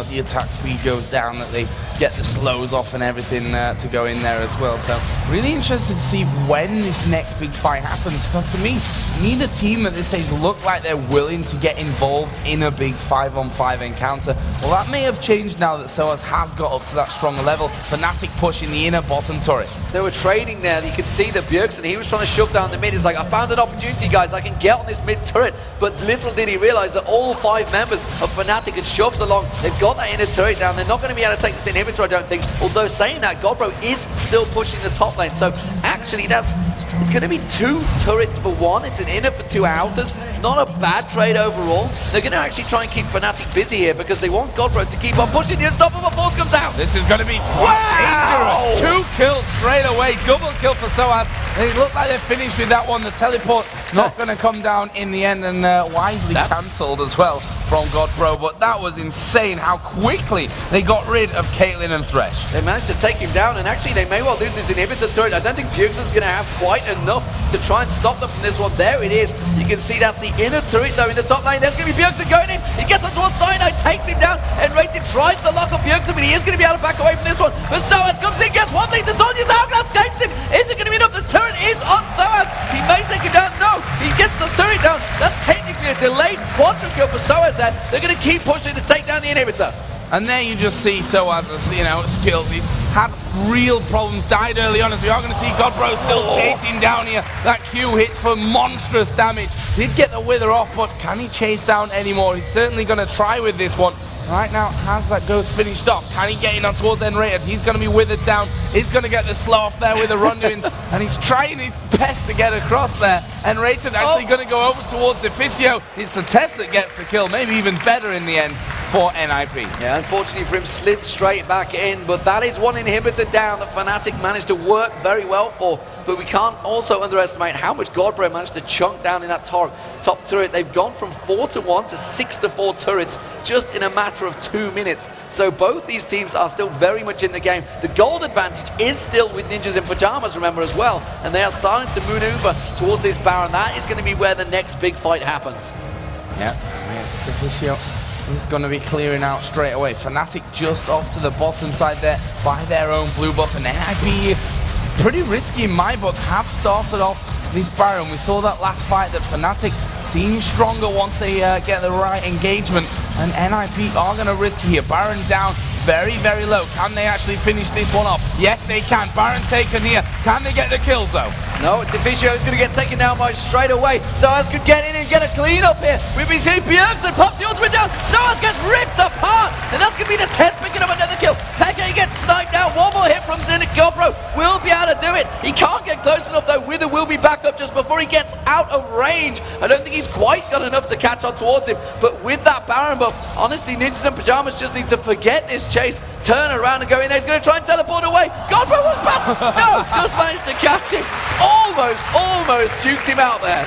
the attack speed goes down, that they get the slows off and everything to go in there as well. So really interested to see when this next big fight happens, because to me, you need a team at this stage look like they're willing to get involved in a big 5-on-5 encounter. Well, that may have changed now that sOAZ has got up to that stronger level. Fnatic pushing the inner bottom turret. They were trading there. You could see that Bjergsen, he was trying to shove down the mid. He's like, I found an opportunity, guys. I can get on this mid turret. But little did he realize that all 5 members of Fnatic had shoved along. They've got that inner turret down. They're not going to be able to take this inhibitor, I don't think. Although saying that, Godbro is still pushing the top lane. So actually, it's going to be 2 turrets for 1. It's an inner for 2 outers. Not a bad trade overall. They're going to actually try and keep Fnatic busy here because they want Godbro to keep on pushing. The unstoppable force comes out. This is going to be dangerous. 2 kills straight away. Double kill for sOAZ. They look like they're finished with that one. The teleport not going to come down in the end, and wisely cancelled as well from Godbro. But that was insane how quickly they got rid of Caitlyn and Thresh. They managed to take him down, and actually they may well lose this inhibitor turret. I don't think Bjergsen's going to have quite enough to try and stop them from this one. There it is. You can see that's the inner turret though in the top lane. There's going to be Bjergsen going in. He gets on towards Cyanide, takes him down, and nRated tries to lock up Bjergsen, but he is going to be able to back away from this one. But sOAZ comes in, gets one thing. The Sonya's hourglass takes him. Is it going to be enough? The turret is on sOAZ. He may take him down. No, he gets the turret down. That's technically a delayed quadra kill for sOAZ there. They're going to keep pushing to take down the inhibitor. And there you just see sOAZ's, skills. He had real problems, died early on, as we are going to see Godbro still chasing down here. That Q hits for monstrous damage. Did get the wither off, but can he chase down anymore? He's certainly going to try with this one. Right now, as that goes finished off, can he get in on towards nRated? He's going to be withered down. He's going to get the slow off there with the Runduins, and he's trying his best to get across there. nRated actually going to go over towards Deficio. It's TheTess that gets the kill, maybe even better in the end for NiP. Yeah, unfortunately for him, slid straight back in, but that is one inhibitor down that Fnatic managed to work very well for. But we can't also underestimate how much Godbro managed to chunk down in that top turret. They've gone from 4-1 to 6-4 turrets just in a matter of 2 minutes. So both these teams are still very much in the game. The gold advantage is still with Ninjas in Pyjamas, remember, as well. And they are starting to maneuver towards this Baron. That is going to be where the next big fight happens. Yeah, Deficio is going to be clearing out straight away. Fnatic just off to the bottom side there by their own blue buff. And NiP, pretty risky in my book, have started off this Baron. We saw that last fight that Fnatic seems stronger once they get the right engagement, and NiP are going to risk here. Baron down very, very low. Can they actually finish this one off? Yes, they can. Baron taken here. Can they get the kills though? No, Deficio is going to get taken down by straight away. sOAZ could get in and get a clean up here. We've been seeing Bjergsen pops the ultimate down. sOAZ gets ripped apart. And that's going to be TheTess picking up another kill. Peke gets sniped down. One more hit from Godbro. Will be able to do it. He can't get close enough though. Wither will be back up just before he gets out of range. I don't think he's quite got enough to catch on towards him. But with that Baron buff, honestly, Ninjas and Pyjamas just need to forget this chase. Turn around and go in there. He's going to try and teleport away. Godbro walks past. No, just managed to catch him. Almost juked him out there.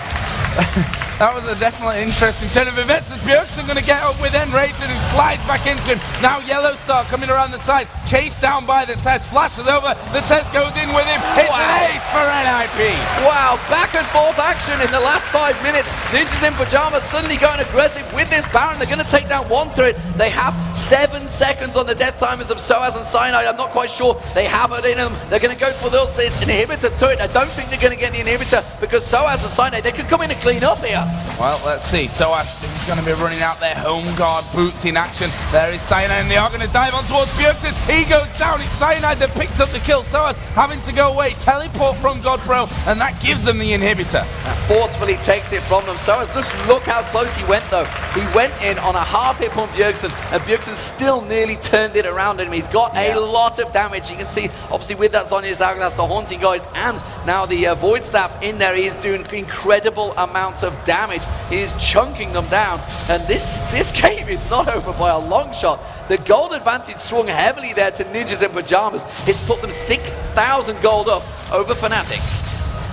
That was a definitely interesting turn of events as Bjergsen going to get up with nRated who slides back into him. Now YellOwStaR coming around the side, chased down by TheTess, flashes over, TheTess goes in with him. It's an ace for NiP. Wow, back and forth action in the last 5 minutes. Ninjas in Pyjamas suddenly going aggressive with this Baron. They're going to take down one turret. They have 7 seconds on the death timers of sOAZ and Cyanide. I'm not quite sure they have it in them. They're going to go for the inhibitor turret. I don't think they're going to get the inhibitor because sOAZ and Cyanide, they could come in and clean up here. Well, let's see. sOAZ is going to be running out their home guard boots in action. There is Cyanide, and they are going to dive on towards Bjergsen. He goes down. It's Cyanide that picks up the kill. sOAZ having to go away. Teleport from Godbro, and that gives them the inhibitor. Forcefully takes it from them. sOAZ, just look how close he went though. He went in on a half hit on Bjergsen, and Bjergsen still nearly turned it around on him. He's got a lot of damage. You can see, obviously, with that Zhonya's Hour, that's the Haunting guys, and now the Void Staff in there. He is doing incredible amounts of damage. He is chunking them down, and this game is not over by a long shot. The gold advantage swung heavily there to Ninjas in Pyjamas. It's put them 6,000 gold up over Fnatic.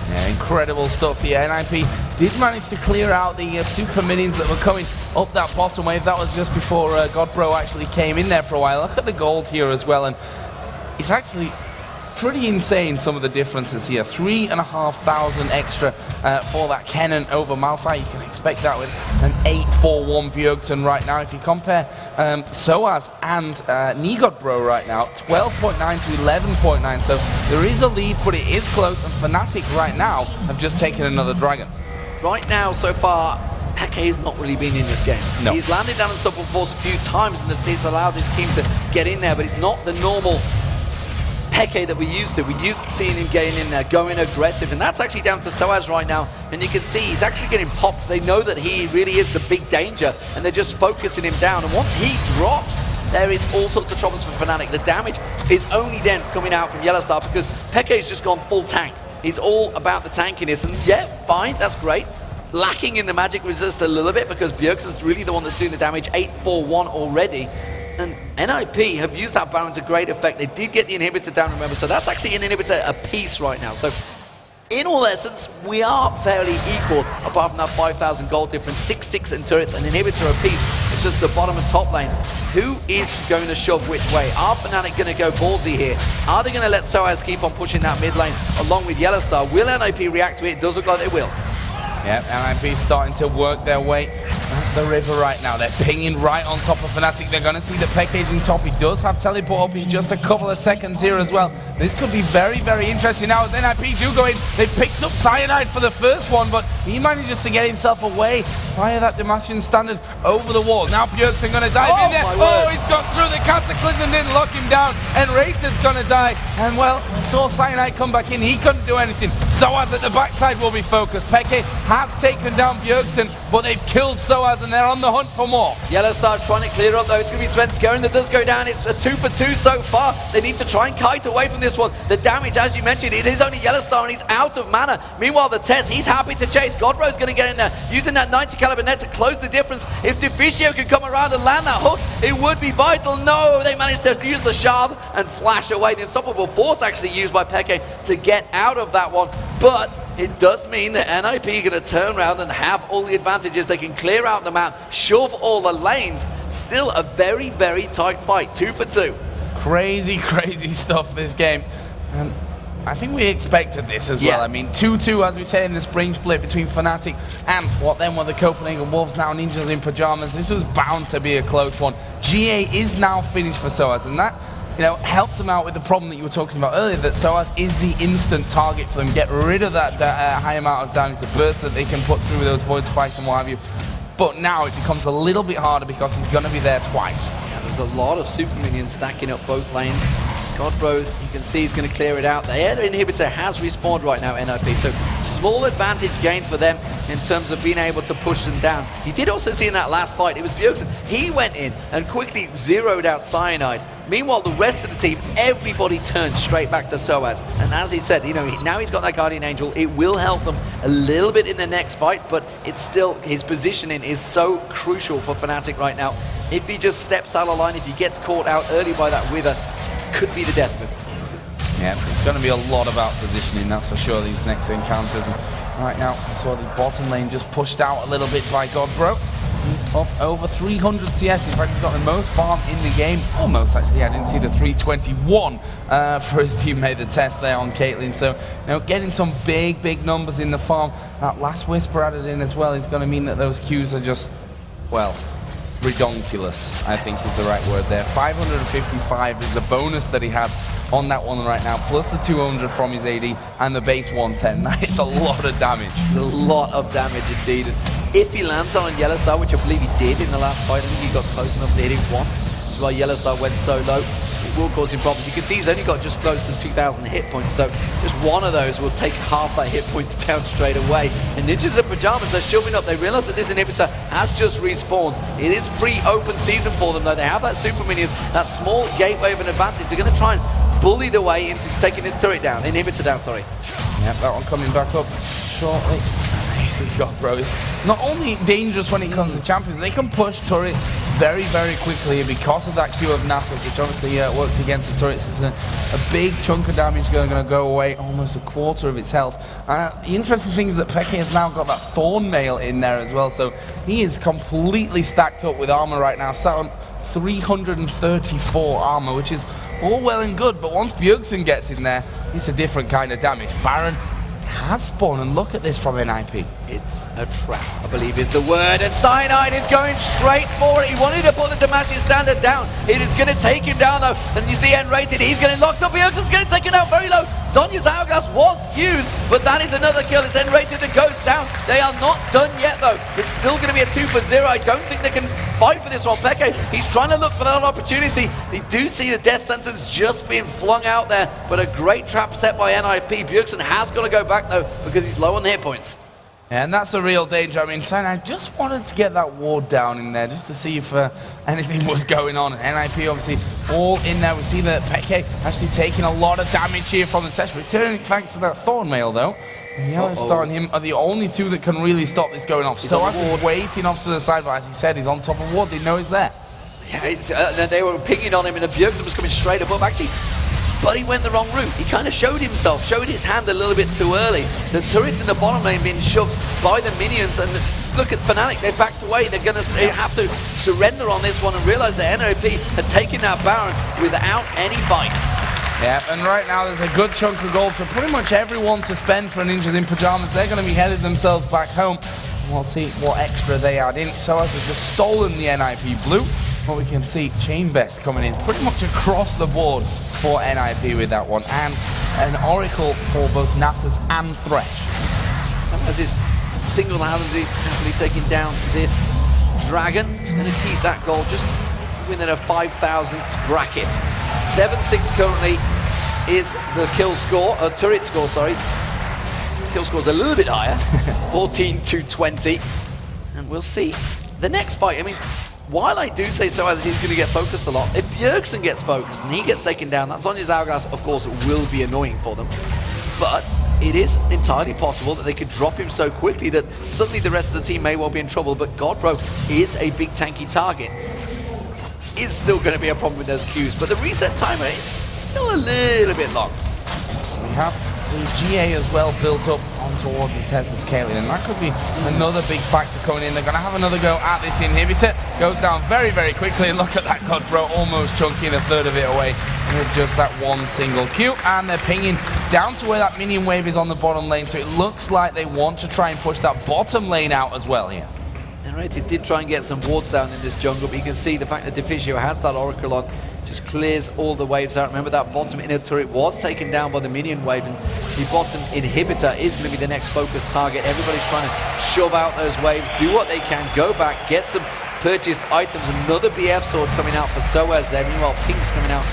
Yeah, incredible stuff here. NiP did manage to clear out the super minions that were coming up that bottom wave. That was just before Godbro actually came in there for a while. Look at the gold here as well, and it's actually pretty insane, some of the differences here. 3,500 extra for that Kennen over Malphite. You can expect that with an 8-4-1 Bjergsen right now. If you compare sOAZ and Godbro right now, 12.9 to 11.9. So there is a lead, but it is close. And Fnatic right now have just taken another dragon. Right now, so far, Peke has not really been in this game. No. He's landed down unstoppable force a few times, and it's allowed his team to get in there, but it's not the normal Peke that we're used to. We're used to seeing him getting in there, going aggressive, and that's actually down to sOAZ right now. And you can see he's actually getting popped. They know that he really is the big danger, and they're just focusing him down. And once he drops, there is all sorts of troubles for Fnatic. The damage is only then coming out from YellOwStaR because Peke's just gone full tank. He's all about the tankiness, and yeah, fine, that's great. Lacking in the magic resist a little bit because Bjergsen's really the one that's doing the damage, 8-4-1 already. And NiP have used that Baron to great effect. They did get the inhibitor down, remember, so that's actually an inhibitor apiece right now. So in all essence, we are fairly equal, apart from that 5,000 gold difference, 6 sticks and turrets, an inhibitor apiece. It's just the bottom and top lane. Who is going to shove which way? Are Fnatic going to go ballsy here? Are they going to let sOAZ keep on pushing that mid lane along with YellOwStaR? Will NiP react to it? It does look like they will. Yep, NiP starting to work their way up the river right now. They're pinging right on top of Fnatic. They're going to see that Peke's in top. He does have teleport up in just a couple of seconds here as well. This could be very, very interesting now as NiP do go in. They picked up Cyanide for the first one, but he manages to get himself away via that Demacian standard over the wall. Now Bjergsen going to dive in there. Oh, he's got through the Cataclysm and didn't lock him down. nRated's going to die. And well, we saw Cyanide come back in. He couldn't do anything. sOAZ at the backside will be focused. Peke has taken down Bjergsen, but they've killed sOAZ and they're on the hunt for more. YellOwStar trying to clear up though. It's going to be Svenskeren that does go down. It's a 2 for 2 so far. They need to try and kite away from this one. The damage, as you mentioned, it is only YellOwStar and he's out of mana. Meanwhile, TheTess, he's happy to chase. Godbro's going to get in there, using that 90 caliber net to close the difference. If Deficio could come around and land that hook, it would be vital. No, they managed to use the shard and flash away. The unstoppable force actually used by Peke to get out of that one. But it does mean that NiP are going to turn around and have all the advantages. They can clear out the map, shove all the lanes. Still a very, very tight fight. 2 for 2. Crazy, crazy stuff this game. And I think we expected this as well. I mean, 2-2, as we said in the spring split between Fnatic and what then were the Copenhagen Wolves, now Ninjas in Pyjamas. This was bound to be a close one. GA is now finished for sOAZ, and that, you know, helps them out with the problem that you were talking about earlier, that sOAZ is the instant target for them. Get rid of that high amount of damage, the burst that they can put through those void spikes and what have you. But now it becomes a little bit harder because he's going to be there twice. Yeah, there's a lot of super minions stacking up both lanes. Godbro, you can see he's going to clear it out. The air inhibitor has respawned right now, NiP, so small advantage gained for them in terms of being able to push them down. You did also see in that last fight, it was Bjergsen. He went in and quickly zeroed out Cyanide. Meanwhile, the rest of the team, everybody turned straight back to sOAZ. And as he said, you know, now he's got that Guardian Angel. It will help them a little bit in the next fight, but it's still, his positioning is so crucial for Fnatic right now. If he just steps out of line, if he gets caught out early by that Wither, could be the death of him. Yeah, it's going to be a lot about positioning, that's for sure, these next encounters. And right now, I saw the bottom lane just pushed out a little bit by Godbro. He's up over 300 CS. In fact, he's got the most farm in the game. Almost, actually. I didn't see the 321 for his teammate TheTess there on Caitlyn. So, you know, getting some big numbers in the farm. That last Whisper added in as well is going to mean that those queues are just, well, redonkulous, I think is the right word there. 555 is the bonus that he had on that one right now, plus the 200 from his AD and the base 110. That is a lot of damage. A lot of damage indeed. And if he lands on YellOwStaR, which I believe he did in the last fight, I think he got close enough to hit it once, which is why YellOwStaR went so low. It will cause him problems. You can see he's only got just close to 2,000 hit points, so just one of those will take half that hit points down straight away. And Ninjas and Pyjamas, they're shoving up. They realize that this inhibitor has just respawned. It is free open season for them, though. They have that super minions, that small gateway of an advantage. They're going to try and bully the way into taking this turret down, inhibitor down, sorry. Yep, that one coming back up shortly. Godbro is not only dangerous when it comes to champions, they can push turrets very quickly, and because of that Q of Nasus, which obviously works against the turrets, it's a big chunk of damage going to go away, almost a quarter of its health. The interesting thing is that Peke has now got that Thorn Mail in there as well, so he is completely stacked up with armor right now, sat on 334 armor, which is all well and good, but once Bjergsen gets in there, it's a different kind of damage. Baron has spawned, and look at this from NiP. It's a trap, I believe is the word, and Cyanide is going straight for it. He wanted to put the Demacia standard down. It is going to take him down though, and you see nRated, he's getting locked up. Bjergsen's going to take him down very low. Sonya's hourglass was used, but that is another kill. It's nRated that goes down. They are not done yet though. It's still going to be a 2 for 0. I don't think they can fight for this one. Peke, he's trying to look for that opportunity. They do see the death sentence just being flung out there, but a great trap set by NiP. Bjergsen has got to go back though, because he's low on the hit points. And that's a real danger. I mean, Cyanide just wanted to get that ward down in there just to see if anything was going on. And NiP obviously all in there. We see that Peke actually taking a lot of damage here from the test. Returning thanks to that Thorn Mail though. YellOwStaR and him are the only two that can really stop this going off. So he's waiting off to the side, but as he said, he's on top of ward. They know he's there. Yeah, they were pinging on him, and the Bjergsen was coming straight above. Actually, but he went the wrong route. He kind of showed himself, showed his hand a little bit too early. The turrets in the bottom lane being shoved by the minions, and look at Fnatic, they backed away. They're going to have to surrender on this one and realize that NiP had taken that Baron without any fight. Yeah, and right now there's a good chunk of gold for pretty much everyone to spend for Ninjas in Pyjamas. They're going to be headed themselves back home. We'll see what extra they add in. sOAZ has just stolen the NiP blue. But we can see Chain Best coming in pretty much across the board for NiP with that one. And an Oracle for both Nasus and Thresh. sOAZ is single-handedly taking down this Dragon. He's going to keep that goal just within a 5,000 bracket. 7-6 currently is the kill score, turret score, sorry. Kill score's a little bit higher, 14-20. And we'll see the next fight. I mean, while I do say sOAZ is going to get focused a lot, if Bjergsen gets focused and he gets taken down, that's on his hourglass, of course, will be annoying for them. But it is entirely possible that they could drop him so quickly that suddenly the rest of the team may well be in trouble. But Godbro is a big tanky target. Is still going to be a problem with those queues, but the reset timer is still a little bit long. We have the GA as well built up on towards the TheTess Caitlyn, and that could be another big factor coming in. They're going to have another go at this inhibitor. Goes down very quickly, and look at that Godbro almost chunking a third of it away with just that one single Q, and they're pinging down to where that minion wave is on the bottom lane, so it looks like they want to try and push that bottom lane out as well here. nRated did try and get some wards down in this jungle, but you can see the fact that Deficio has that Oracle on just clears all the waves out. Remember that bottom inner turret was taken down by the minion wave, and the bottom inhibitor is going to be the next focus target. Everybody's trying to shove out those waves, do what they can, go back, get some purchased items. Another BF sword coming out for sOAZ there. Meanwhile, Pink's coming out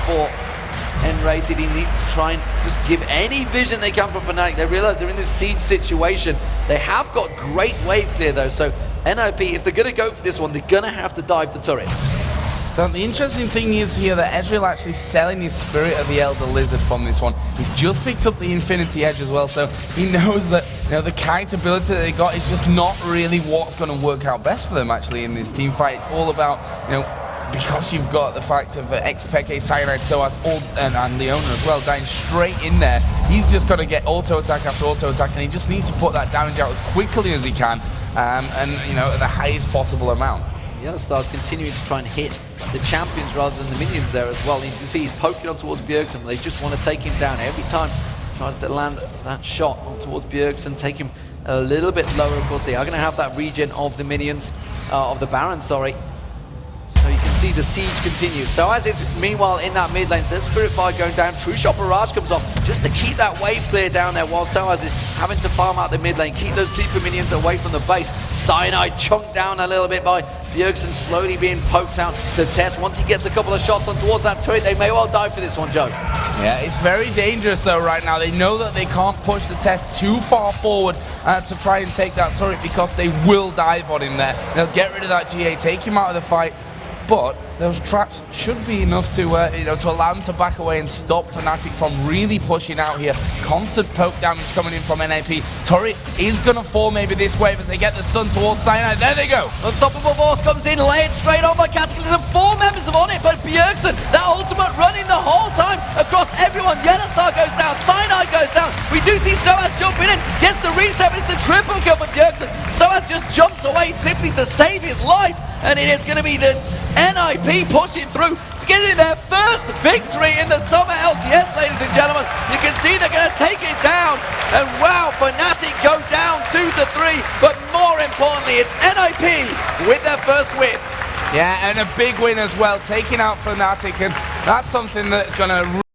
for nRated. He needs to try and just give any vision they can from Fnatic. They realize they're in this siege situation. They have got great wave clear though, so NiP, if they're going to go for this one, they're going to have to dive the turret. So the interesting thing is here that Ezreal actually selling his Spirit of the Elder Lizard from this one. He's just picked up the Infinity Edge as well, so he knows that the character ability that they got is just not really what's going to work out best for them actually in this team fight. It's all about, because you've got the fact of xPeke, Cyanide, sOAZ, and Leona as well, dying straight in there. He's just got to get auto attack after auto attack, and he just needs to put that damage out as quickly as he can, and at the highest possible amount. YellOwStaR's continuing to try and hit the champions rather than the minions there as well. You can see he's poking on towards Bjergsen. They just want to take him down every time. Tries to land that shot on towards Bjergsen, take him a little bit lower. Of course, they are going to have that regen of the minions, of the Baron, sorry. So you can see the siege continues. So as is meanwhile in that mid lane, so there's Spirit Fire going down, True Shot Barrage comes off just to keep that wave clear down there while sOAZ is having to farm out the mid lane, keep those super minions away from the base. Cyanide chunked down a little bit by Bjergsen, slowly being poked out. TheTess, once he gets a couple of shots on towards that turret, they may well die for this one, Joe. Yeah, it's very dangerous though right now. They know that they can't push TheTess too far forward to try and take that turret because they will dive on him there. They'll get rid of that GA, take him out of the fight. But those traps should be enough to to allow them to back away and stop Fnatic from really pushing out here. Constant poke damage coming in from NiP. Turret is going to fall maybe this wave as they get the stun towards Cyanide. There they go. Unstoppable Force comes in, laid straight on by Cataclysm. 4 members of on it, but Bjergsen, that ultimate running the whole time across everyone. YellOwStaR goes down, Cyanide goes down. We do see sOAZ jumping in, gets the reset. It's the triple kill for Bjergsen. sOAZ just jumps away simply to save his life, and it is going to be the NiP pushing through, getting their first victory in the summer LCS, ladies and gentlemen. You can see they're going to take it down, and wow, Fnatic go down 2-3, but more importantly, it's NiP with their first win. Yeah, and a big win as well, taking out Fnatic, and that's something that's going to